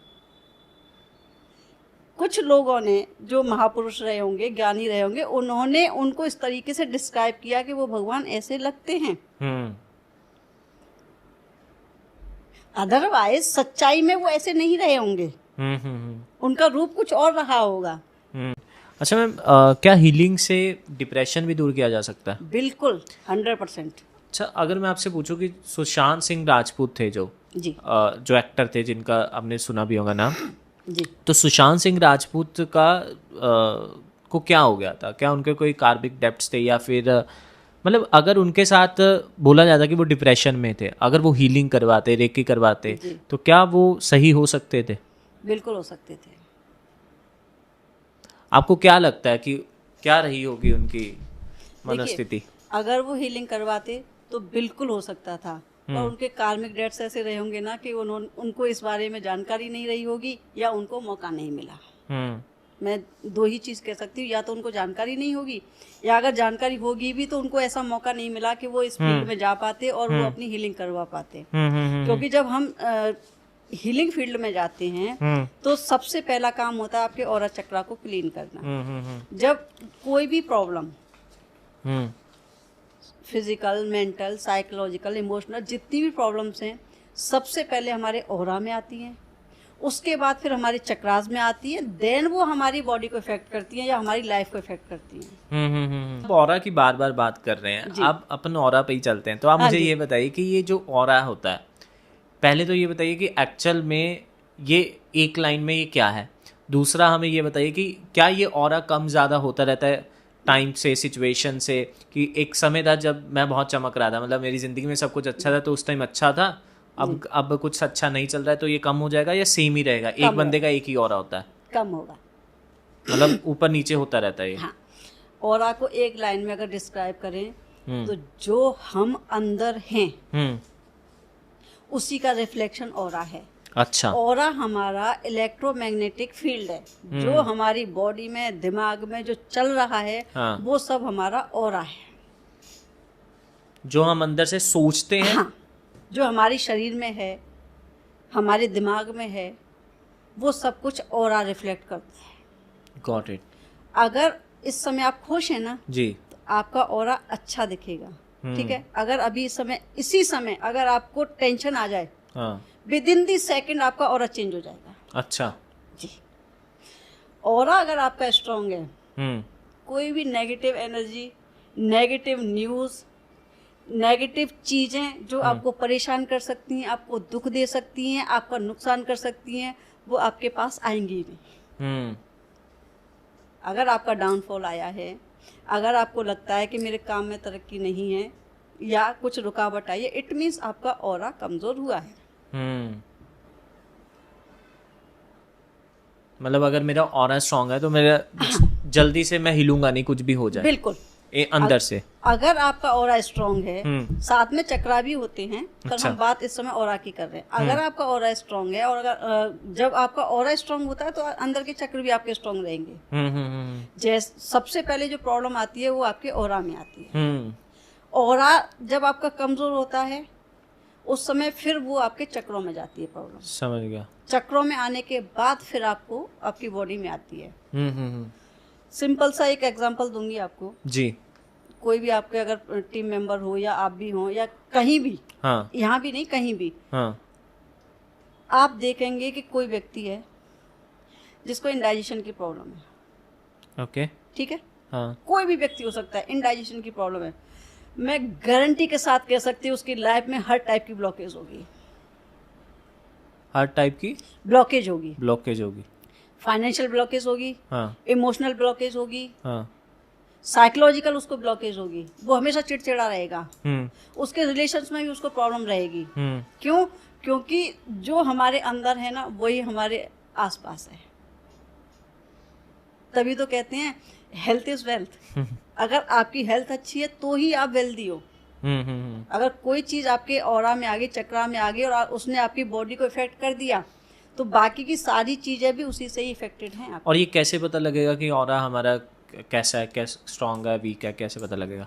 कुछ लोगों ने जो महापुरुष रहे होंगे, ज्ञानी रहे होंगे, उन्होंने उनको इस तरीके से डिस्क्राइब किया कि वो भगवान ऐसे लगते हैं। अदरवाइज सच्चाई में वो ऐसे नहीं रहे होंगे। उनका रूप कुछ और रहा होगा। अच्छा मैम, क्या हीलिंग से डिप्रेशन भी दूर किया जा सकता है? बिल्कुल, 100%। अच्छा, अगर मैं आपसे पूछूं कि सुशांत सिंह राजपूत थे जो जी, जो एक्टर थे जिनका आपने सुना भी होगा नाम जी, तो सुशांत सिंह राजपूत का को क्या हो गया था? क्या उनके कोई कार्मिक डेब्ट्स थे, या फिर मतलब अगर उनके साथ बोला जाता कि वो डिप्रेशन में थे, अगर वो हीलिंग करवाते, रेकी करवाते, तो क्या वो सही हो सकते थे? बिल्कुल हो सकते थे। आपको क्या लगता है कि क्या रही होगी उनकी मनस्थिति? अगर वो हीलिंग करवाते तो बिल्कुल हो सकता था, और उनके कार्मिक डेट्स ऐसे रहे होंगे ना कि उनको इस बारे में जानकारी नहीं रही होगी, या उनको मौका नहीं मिला। मैं दो ही चीज़ कह सकती हूँ, या तो उनको जानकारी नहीं होगी, या अगर जानकारी होगी भी तो उनको ऐसा मौका नहीं मिला कि वो इस फील्ड में जा पाते और वो अपनी हीलिंग करवा पाते। क्योंकि जब हम हीलिंग फील्ड में जाते हैं तो सबसे पहला काम होता है आपके ऑरा चक्रा को क्लीन करना। जब कोई भी problem, physical, mental, psychological, emotional, जितनी भी प्रॉब्लम्स हैं, सबसे पहले हमारे ऑरा में आती हैं, उसके बाद फिर हमारे चक्रास में आती है, देन वो हमारी बॉडी को इफेक्ट करती हैं या हमारी लाइफ को इफेक्ट करती हैं। ऑरा की बार बार बात कर रहे हैं, आप अपन ऑरा पे ही चलते हैं। तो आप मुझे ये बताइए कि ये जो ऑरा होता है, पहले तो ये बताइए कि एक्चुअल में ये एक लाइन में ये क्या है। दूसरा हमें ये बताइए कि क्या ये ऑरा कम ज़्यादा होता रहता है टाइम से, सिचुएशन से, कि एक समय था जब मैं बहुत चमक रहा था, मतलब मेरी ज़िंदगी में सब कुछ अच्छा था तो उस टाइम अच्छा था, अब कुछ अच्छा नहीं चल रहा है तो ये कम हो जाएगा, या सेम ही रहेगा? एक बंदे का एक ही ऑरा होता है? कम होगा, मतलब ऊपर नीचे होता रहता है। हाँ। ऑरा को एक लाइन में अगर डिस्क्राइब करें तो जो हम अंदर हैं उसी का रिफ्लेक्शन ऑरा है। अच्छा। ऑरा हमारा इलेक्ट्रोमैग्नेटिक फील्ड है, जो हमारी बॉडी में, दिमाग में जो चल रहा है, वो सब हमारा ऑरा है। जो हम अंदर से सोचते हैं, हाँ, जो हमारे शरीर में है, हमारे दिमाग में है, वो सब कुछ ऑरा रिफ्लेक्ट करता है। Got it. अगर इस समय आप खुश हैं ना जी, तो आपका ऑरा अच्छा दिखेगा, ठीक है। अगर अभी इस समय, इसी समय अगर आपको टेंशन आ जाए, विद इन दी सेकेंड आपका ऑरा चेंज हो जाएगा। अच्छा जी। ऑरा अगर आपका स्ट्रांग है, कोई भी negative energy, negative news, negative चीज़ें जो आपको परेशान कर सकती हैं, आपको दुख दे सकती हैं, आपका नुकसान कर सकती हैं, वो आपके पास आएंगी नहीं। अगर आपका डाउनफॉल आया है, अगर आपको लगता है कि मेरे काम में तरक्की नहीं है या कुछ रुकावट आई है, इट मीन्स आपका ऑरा कमज़ोर हुआ है। मतलब अगर मेरा ऑरा स्ट्रांग है तो मेरा जल्दी से मैं हिलूंगा नहीं, कुछ भी हो जाए। बिल्कुल। अंदर से अगर आपका ऑरा स्ट्रांग है, साथ में चक्रा भी होते हैं, पर अच्छा। हम बात इस समय ऑरा की कर रहे हैं। अगर आपका ऑरा स्ट्रांग है, और अगर जब आपका ऑरा स्ट्रांग होता है तो अंदर के चक्र भी आपके स्ट्रांग रहेंगे। जैसे सबसे पहले जो प्रॉब्लम आती है वो आपके ऑरा में आती है। ऑरा जब आपका कमजोर होता है उस समय फिर वो आपके चक्रों में जाती है प्रॉब्लम। समझ गया। चक्रों में आने के बाद फिर आपको आपकी बॉडी में आती है। सिंपल सा एक एग्जांपल दूंगी आपको जी। कोई भी आपके अगर टीम मेंबर हो या आप भी हो या कहीं भी, हाँ। यहाँ भी नहीं कहीं भी, हाँ। आप देखेंगे कि कोई व्यक्ति है जिसको इंडाइजेशन की प्रॉब्लम है। ओके। ठीक है। हाँ। कोई भी व्यक्ति हो सकता है, इंडाइजेशन की प्रॉब्लम है। मैं गारंटी के साथ कह सकती हूँ उसकी लाइफ में हर टाइप की ब्लॉकेज होगी। हर टाइप की ब्लॉकेज होगी। ब्लॉकेज होगी। फाइनेंशियल ब्लॉकेज होगी। हाँ। इमोशनल ब्लॉकेज होगी। हाँ। साइकोलॉजिकल उसको ब्लॉकेज होगी। वो हमेशा चिड़चिड़ा रहेगा। उसके रिलेशंस में भी उसको प्रॉब्लम रहेगी। क्यों? क्योंकि जो हमारे अंदर है ना वही हमारे आसपास है। तभी तो कहते हैं हेल्थ इज वेल्थ। अगर आपकी हेल्थ अच्छी है तो ही आप वेल्दी हो। अगर कोई चीज आपके ऑरा में आ गई, चक्रा में आ गई और उसने आपकी बॉडी को इफेक्ट कर दिया तो बाकी की सारी चीजें भी उसी से ही इफेक्टेड हैं। और ये कैसे पता लगेगा कि ऑरा हमारा कैसा है, कैसा स्ट्रांग है, वीक है, कैसे पता लगेगा?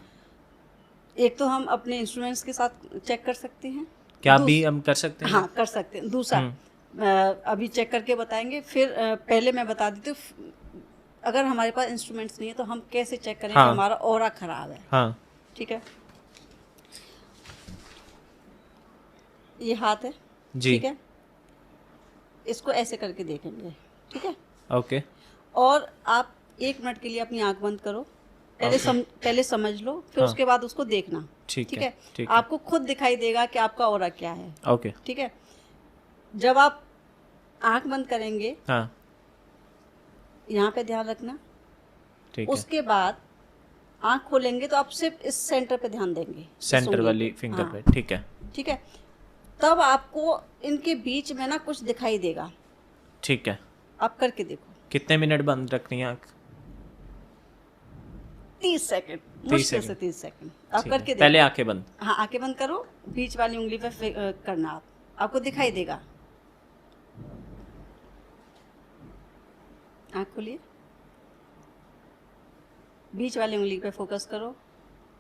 एक तो हम अपने इंस्ट्रूमेंट्स के साथ चेक कर सकते हैं। क्या भी हम कर सकते हैं? हाँ, कर सकते हैं। दूसरा अभी चेक करके बताएंगे। फिर पहले मैं बता देती हूँ, अगर हमारे पास इंस्ट्रूमेंट्स नहीं है तो हम कैसे चेक करें कि हमारा ऑरा खराब है। हाँ। ठीक है, ये हाथ है जी। ठीक है, इसको ऐसे करके देखेंगे। ठीक है, ओके। और आप 1 मिनट के लिए अपनी आंख बंद करो, पहले समझ लो, फिर उसके बाद उसको देखना। ठीक है, आपको खुद दिखाई देगा कि आपका ऑरा क्या है। ओके। ठीक है, जब आप आंख बंद करेंगे, हाँ, यहाँ पे ध्यान रखना। ठीक है। उसके बाद आंख खोलेंगे तो आप सिर्फ इस सेंटर पे ध्यान देंगे, सेंटर वाली फिंगर पे। ठीक है, ठीक है, तब आपको इनके बीच में ना कुछ दिखाई देगा। ठीक है, आप करके देखो। कितने मिनट बंद रखनी है आंख? 30 सेकंड, मुश्किल से 30 सेकंड। आप करके देखो। पहले आंखें बंद। हाँ, आंखें बंद करो, बीच वाली उंगली पे करना, आपको दिखाई देगा। आंख खोलिए, बीच वाली उंगली पे फोकस करो,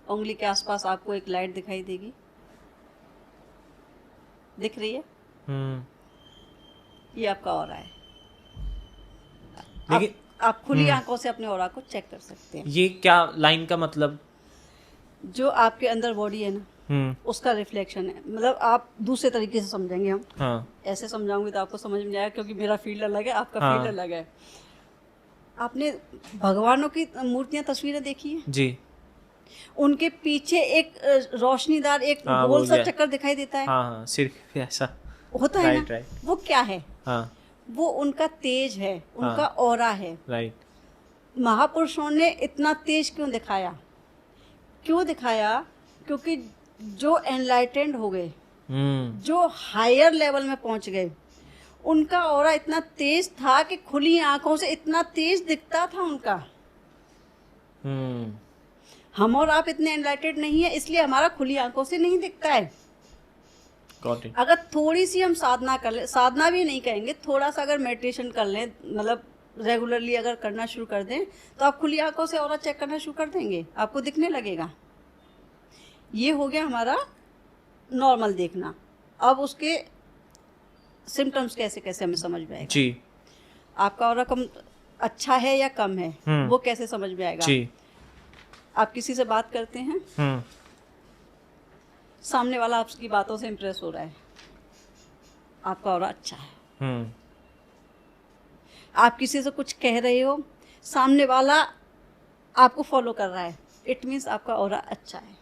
उंगली के आसपास आपको एक लाइट दिखाई देगी, दिख रही है? ये आपका ऑरा है। लेकिन आप खुली आंखों से अपने ऑरा को चेक कर सकते हैं। ये क्या लाइन का मतलब? जो आपके अंदर बॉडी है ना, उसका रिफ्लेक्शन है। मतलब आप दूसरे तरीके से समझेंगे हम। हाँ। ऐसे समझाऊंगी तो आपको समझ में आएगा, क्योंकि मेरा फील्ड अलग है, आपका फील्ड अलग है। आपने भगवानों की मूर्तियां, तस्वीरें देखी है जी? उनके पीछे एक रोशनीदार एक गोल सा चक्कर दिखाई देता है। हाँ, सिर्फ ऐसा होता है ना, वो क्या है? हाँ, वो उनका तेज है, उनका ऑरा है। राइट। महापुरुषों ने इतना तेज क्यों दिखाया? क्योंकि जो एनलाइटेंड हो गए, जो हायर लेवल में पहुंच गए, उनका ऑरा इतना तेज था कि खुली आंखों से इतना तेज दिखता था उनका। हम और आप इतने एनलाइटेड नहीं है, इसलिए हमारा खुली आंखों से नहीं दिखता है। अगर थोड़ी सी हम साधना कर ले, साधना भी नहीं कहेंगे, थोड़ा सा अगर मेडिटेशन कर लें, मतलब रेगुलरली अगर करना शुरू कर दें, तो आप खुली आंखों से ऑरा चेक करना शुरू कर देंगे, आपको दिखने लगेगा। ये हो गया हमारा नॉर्मल देखना। अब उसके सिम्टम्स कैसे कैसे हमें समझ में आएगा जी। आपका ऑरा कम अच्छा है या कम है, वो कैसे समझ में आएगा जी। आप किसी से बात करते हैं, सामने वाला आपकी बातों से इम्प्रेस हो रहा है, आपका ऑरा अच्छा है। आप किसी से कुछ कह रहे हो, सामने वाला आपको फॉलो कर रहा है, इट मीन्स आपका ऑरा अच्छा है।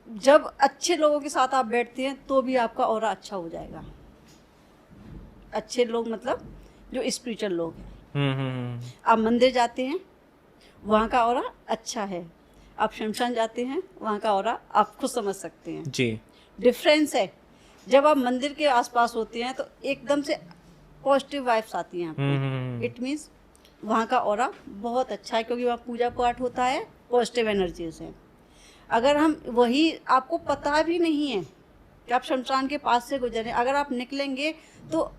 जब अच्छे लोगों के साथ आप बैठते हैं तो भी आपका ऑरा अच्छा हो जाएगा। अच्छे लोग मतलब जो स्पिरिचुअल लोग हैं। आप मंदिर जाते हैं, वहाँ का ऑरा अच्छा है। आप शमशान जाते हैं, वहाँ का ऑरा आप खुद समझ सकते हैं जी। डिफरेंस है। जब आप मंदिर के आसपास होते हैं तो एकदम से पॉजिटिव वाइब्स आती हैं आपको, इट मीन्स वहाँ का ऑरा बहुत अच्छा है, क्योंकि वहाँ पूजा पाठ होता है पॉजिटिव एनर्जी से। अगर हम वही, आपको पता भी नहीं है कि आप शमशान के पास से गुजरे, अगर आप निकलेंगे तो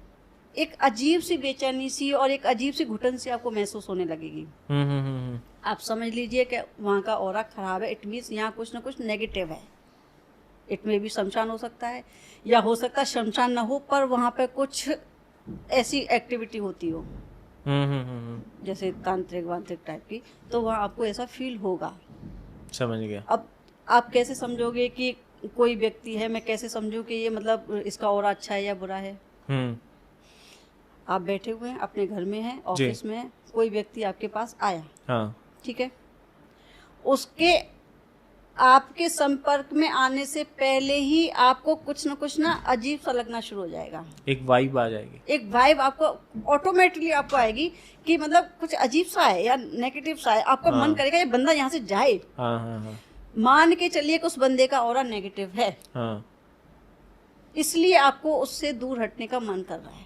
एक अजीब सी बेचैनी सी और एक अजीब सी घुटन सी आपको महसूस होने लगेगी। आप समझ लीजिए कि वहाँ का ऑरा खराब है, इट मीन्स यहाँ कुछ ना कुछ नेगेटिव है। इट में भी शमशान हो सकता है, या हो सकता है शमशान ना हो पर वहाँ पे कुछ ऐसी एक्टिविटी होती हो, जैसे तांत्रिक वांत्रिक टाइप की, तो वहाँ आपको ऐसा फील होगा। समझ गया। अब आप कैसे समझोगे कि कोई व्यक्ति है, मैं कैसे समझूं कि ये मतलब इसका ऑरा अच्छा है या बुरा है? आप बैठे हुए हैं, अपने घर में हैं, ऑफिस में हैं, कोई व्यक्ति आपके पास आया, हाँ, ठीक है, उसके आपके संपर्क में आने से पहले ही आपको कुछ ना अजीब सा लगना शुरू हो जाएगा। एक वाइब आ जाएगी, एक वाइब आपको ऑटोमेटिकली आपको आएगी कि मतलब कुछ अजीब सा है या नेगेटिव सा है। आपका मन करेगा ये बंदा यहाँ से जाए। मान के चलिए कि उस बंदे का ऑरा नेगेटिव है, इसलिए आपको उससे दूर हटने का मन कर रहा है।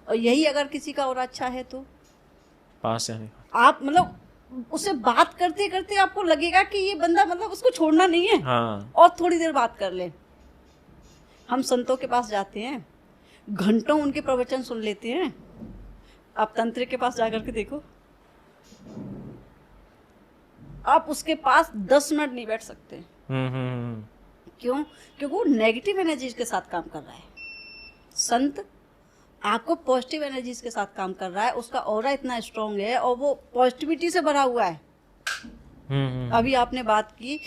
और यही अगर किसी का ऑरा अच्छा है तो पास है, आप मतलब उससे बात करते करते आपको लगेगा कि ये बंदा मतलब उसको छोड़ना नहीं है, और थोड़ी देर बात कर ले। हम संतों के पास जाते हैं, घंटों उनके प्रवचन सुन लेते हैं। आप तंत्रिक के पास जाकर के देखो, आप उसके पास 10 मिनट नहीं बैठ सकते। क्यों? क्योंकि वो नेगेटिव एनर्जीज के साथ काम कर रहा है। संत आपको पॉजिटिव एनर्जीज के साथ काम कर रहा है, उसका ऑरा इतना स्ट्रांग है और वो पॉजिटिविटी से भरा हुआ है। अभी आपने बात की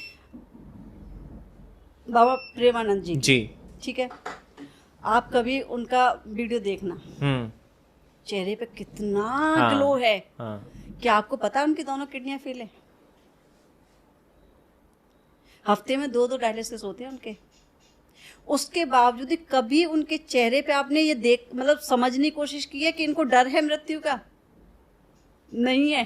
बाबा प्रेमानंद जी, ठीक है, आप कभी उनका वीडियो देखना, चेहरे पे कितना ग्लो है। क्या आपको पता है उनकी दोनों किडनियां फेल है? हफ्ते में 2 डायलिसिस होते हैं उनके। उसके बावजूद कभी उनके चेहरे पे आपने ये देख मतलब समझने की कोशिश की है कि इनको डर है मृत्यु का? नहीं है।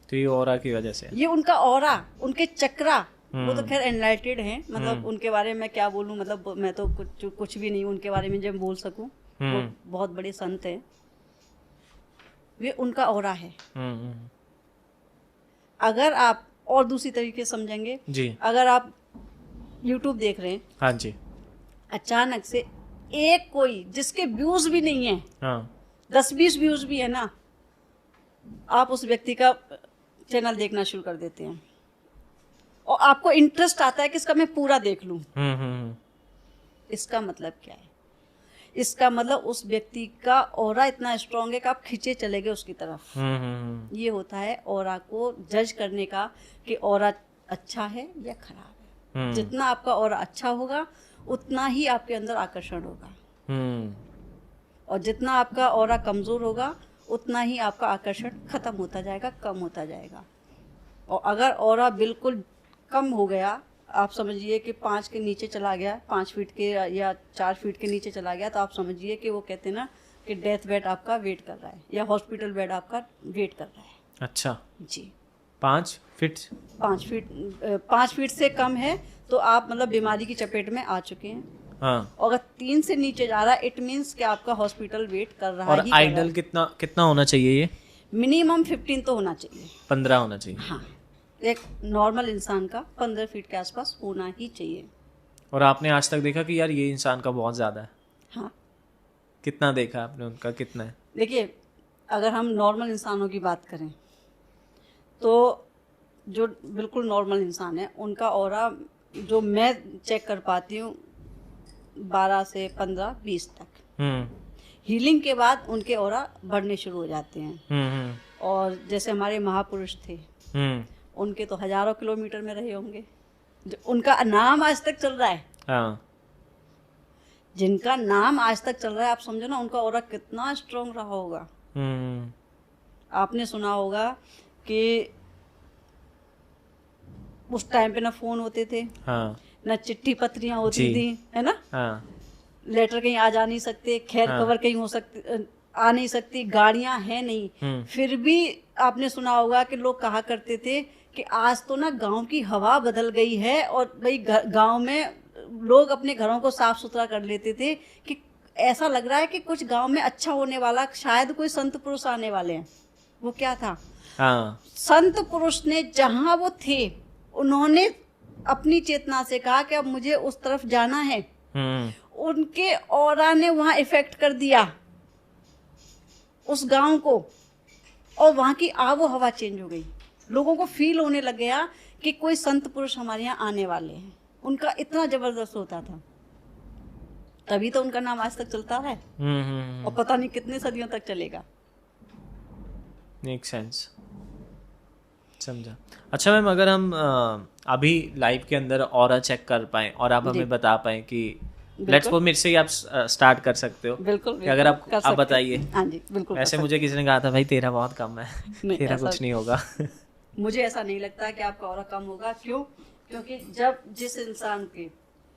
तो ये ऑरा की वजह से, ये उनका ऑरा, उनके चक्रा, वो तो खैर एनलाइटेड हैं, मतलब उनके बारे में क्या बोलूं, मतलब मैं तो कुछ भी नहीं उनके बारे में जब बोल सकूं। वो बहुत बड़े संत हैं, वे उनका ऑरा है। अगर आप और दूसरी तरीके से समझेंगे जी, अगर आप YouTube देख रहे हैं, हाँ जी, अचानक से एक कोई जिसके व्यूज भी नहीं है, 10-20 व्यूज भी है ना, आप उस व्यक्ति का चैनल देखना शुरू कर देते हैं और आपको इंटरेस्ट आता है कि इसका मैं पूरा देख लूं। इसका मतलब क्या है? इसका मतलब उस व्यक्ति का ऑरा इतना स्ट्रांग है कि आप खींचे चले गए उसकी तरफ। ये होता है ऑरा को जज करने का कि ऑरा अच्छा है या खराब है। जितना आपका ऑरा अच्छा होगा उतना ही आपके अंदर आकर्षण होगा, और जितना आपका ऑरा कमजोर होगा उतना ही आपका आकर्षण खत्म होता जाएगा, कम होता जाएगा। और अगर ऑरा बिल्कुल कम हो गया, आप समझिए कि 5 के नीचे चला गया, 5 फीट के या 4 फीट के नीचे चला गया, तो आप समझिए कि वो कहते हैं ना कि डेथ बेड आपका वेट कर रहा है या हॉस्पिटल बेड आपका वेट कर रहा है। अच्छा जी, 5 फीट 5 फीट से कम है तो आप मतलब बीमारी की चपेट में आ चुके हैं। हाँ, और अगर 3 से नीचे जा रहा है इट मीन्स कि आपका हॉस्पिटल वेट कर रहा है। और आइडल कितना होना चाहिए? ये मिनिमम 15 तो होना चाहिए, 15 होना चाहिए। हाँ, एक नॉर्मल इंसान का 15 फीट के आसपास होना ही चाहिए। और आपने आज तक देखा कि यार ये इंसान का बहुत ज़्यादा है? हाँ। कितना देखा आपने उनका, कितना है? देखिए, अगर हम नॉर्मल इंसानों की बात करें तो जो बिल्कुल नॉर्मल इंसान है उनका ऑरा जो मैं चेक कर पाती हूँ 12 से 15-20 तक। हीलिंग के बाद उनके ऑरा बढ़ने शुरू हो जाते हैं। और जैसे हमारे महापुरुष थे, उनके तो हजारों किलोमीटर में रहे होंगे, जो उनका नाम आज तक चल रहा है। हाँ। जिनका नाम आज तक चल रहा है, आप समझो ना उनका ऑरा कितना स्ट्रांग रहा होगा। आपने सुना होगा कि उस टाइम पे ना फोन होते थे, हाँ, ना चिट्ठी पत्रियां होती थी, है ना, हाँ, लेटर कहीं आ जा नहीं सकते, खैर खबर कहीं हो सकती आ नहीं सकती, गाड़ियां हैं नहीं। फिर भी आपने सुना होगा कि लोग कहा करते थे कि आज तो ना गांव की हवा बदल गई है, और भाई गांव में लोग अपने घरों को साफ सुथरा कर लेते थे कि ऐसा लग रहा है कि कुछ गांव में अच्छा होने वाला, शायद कोई संत पुरुष आने वाले हैं। वो क्या था? हाँ, संत पुरुष ने जहां वो थे उन्होंने अपनी चेतना से कहा कि अब मुझे उस तरफ जाना है। उनके ऑरा ने वहां इफेक्ट कर दिया उस गांव को, और वहां की आबो हवा चेंज हो गई। लोगों को फील होने लग गया कि कोई संत पुरुष हमारे यहाँ आने वाले हैं। उनका इतना जबरदस्त होता था, तभी तो उनका नाम आज तक चलता है, और पता नहीं कितने सदियों तक चलेगा। मेक सेंस, समझा। अच्छा मैम, अगर हम अभी लाइव के अंदर ऑरा चेक कर पाएं और आप हमें बता पाएं कि लेट्स सपोज मेरे से ही आप स्टार्ट कर सकते हो। बिल्कुल, अगर आप बताइए। हाँ जी, बिल्कुल। ऐसे मुझे किसी ने कहा था भाई तेरा बहुत कम है, तेरा कुछ नहीं होगा। मुझे ऐसा नहीं लगता कि आपका ऑरा कम होगा। क्यों? क्योंकि जब जिस इंसान के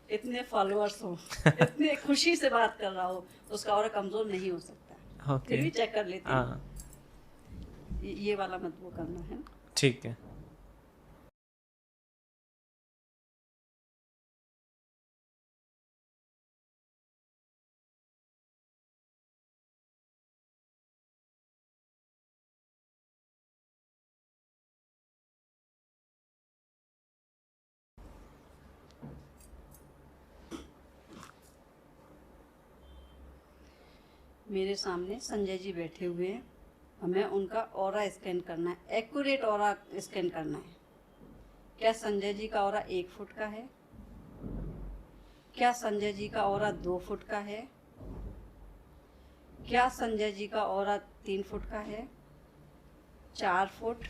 इतने फॉलोअर्स हो, इतने खुशी से बात कर रहा हो, उसका ऑरा कमजोर नहीं हो सकता। फिर भी चेक कर लेते हैं। ये वाला मत वो करना है। ठीक है। मेरे सामने संजय जी बैठे हुए हैं, हमें उनका ऑरा स्कैन करना है, एक्यूरेट ऑरा स्कैन करना है क्या संजय जी का ऑरा 1 फुट का है? क्या संजय जी का ऑरा 2 फुट का है? क्या संजय जी का ऑरा 3 फुट का है? 4 foot,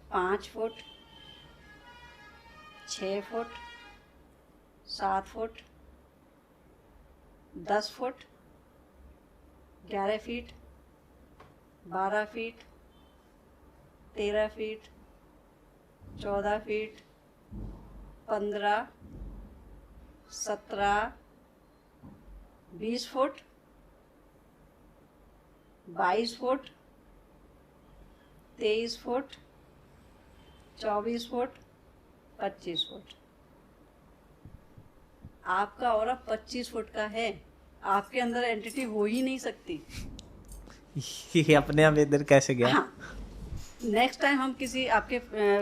5 foot, 6 foot, 7 foot, 10 foot, 11 feet, 12 feet, 13 feet, 14 feet, 15, 17, 20 foot, 22 foot, 23 foot, 24 foot, 25 foot. आपका ऑरा 25 फुट का है, आपके अंदर एंटिटी हो ही नहीं सकती। ये अपने आप इधर कैसे गया? हाँ, नेक्स्ट टाइम हम किसी आपके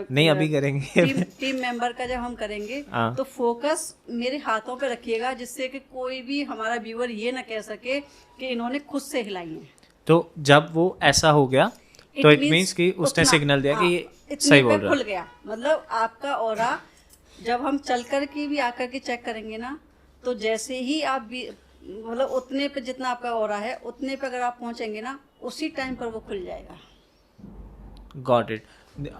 नहीं अभी करेंगे टीम मेंबर का जब हम करेंगे तो फोकस मेरे हाथों पे रखिएगा, जिससे कि कोई भी हमारा व्यूअर ये ना कह सके कि इन्होंने खुद से हिलाई है। तो जब वो ऐसा हो गया तो इट मींस कि उसने सिग्नल दिया कि ये सही बोल रहा है। खुल गया, मतलब आपका ऑरा जब हम चलकर के भी आकर के चेक करेंगे ना, तो जैसे ही आप भी मतलब उतने पे जितना आपका ऑरा है उतने पे अगर आप पहुंचेंगे ना, उसी टाइम पर वो खुल जाएगा। Got it.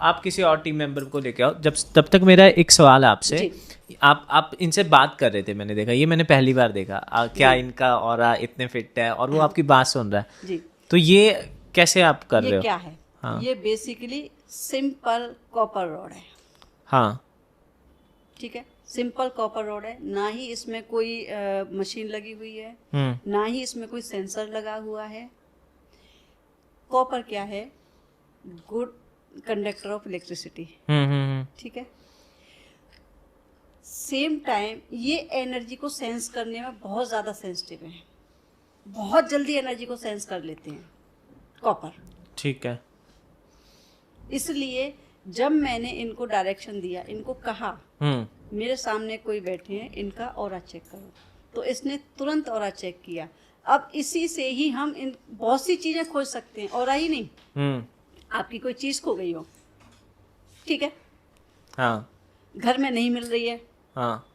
आप किसी और टीम मेंबर को लेके आओ। जब तब तक मेरा एक सवाल आपसे, आप इनसे बात कर रहे थे, मैंने देखा, ये मैंने पहली बार देखा क्या इनका ऑरा इतने फिट है और वो आपकी बात सुन रहा है जी। तो ये कैसे आप कर रहे हो? क्या है? हाँ। ये बेसिकली सिंपल कॉपर रॉड है। हाँ ठीक है, सिंपल कॉपर रॉड है, ना ही इसमें कोई मशीन लगी हुई है, ना ही इसमें कोई सेंसर लगा हुआ है। कॉपर क्या है? Good conductor of electricity. ठीक है, सेम टाइम ये एनर्जी को सेंस करने में बहुत ज़्यादा सेंसिटिव है, बहुत जल्दी एनर्जी को सेंस कर लेते हैं कॉपर। ठीक है, इसलिए जब मैंने इनको डायरेक्शन दिया, इनको कहा मेरे सामने कोई बैठे हैं, इनका ऑरा चेक करो, तो इसने तुरंत ऑरा चेक किया। अब इसी से ही हम इन बहुत सी चीजें खोज सकते हैं, ऑरा ही नहीं। आपकी कोई चीज खो गई हो, ठीक है, हाँ, घर में नहीं मिल रही है, हाँ,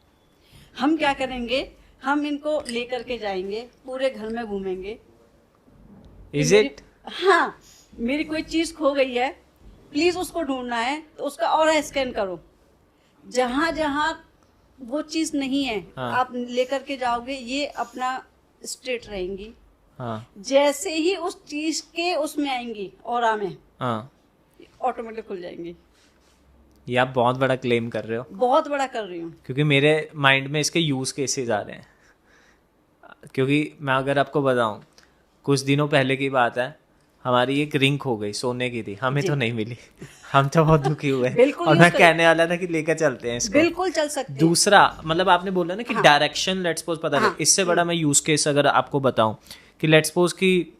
हम क्या करेंगे? हम इनको लेकर के जाएंगे, पूरे घर में घूमेंगे। Is it? हाँ, मेरी कोई चीज खो गई है, प्लीज उसको ढूंढना है, तो उसका ऑरा स्कैन करो। जहां जहां वो चीज नहीं है, हाँ। आप लेकर के जाओगे, ये अपना स्ट्रेट रहेंगी। हाँ, जैसे ही उस चीज के उसमें आएंगी ऑरा में, हाँ, ऑटोमेटिक खुल जाएंगी। ये आप बहुत बड़ा क्लेम कर रहे हो। बहुत बड़ा कर रही हूँ, क्योंकि मेरे माइंड में इसके यूज केसेस आ रहे हैं। क्योंकि मैं अगर आपको बताऊं, कुछ दिनों पहले की बात है, हमारी एक रिंग हो गई, सोने की थी, हमें तो नहीं मिली, हम तो बहुत दुखी हुए। और मैं कहने वाला था कि लेकर चलते हैं इसको। बिल्कुल चल सकते हैं। दूसरा, मतलब आपने बोला ना कि डायरेक्शन लेट्स सपोज पता नहीं, इससे बड़ा मैं यूज केस अगर आपको बताऊं कि लेट्स सपोज कि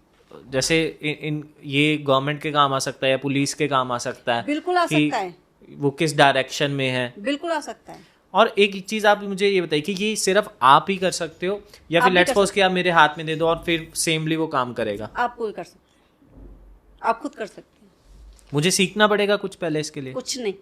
जैसे इन ये गवर्नमेंट के काम आ सकता है या पुलिस के काम आ सकता है। बिल्कुल आ सकता है। वो किस डायरेक्शन में है, बिल्कुल आ सकता है। और एक चीज आप मुझे ये बताइए कि ये सिर्फ आप ही कर सकते हो या फिर लेट्स सपोज कि आप मेरे हाथ में दे दो और फिर सेमली वो काम करेगा? आप कोई कर सकते हैं, आप खुद कर सकते हैं। मुझे सीखना पड़ेगा कुछ पहले इसके लिए? कुछ नहीं,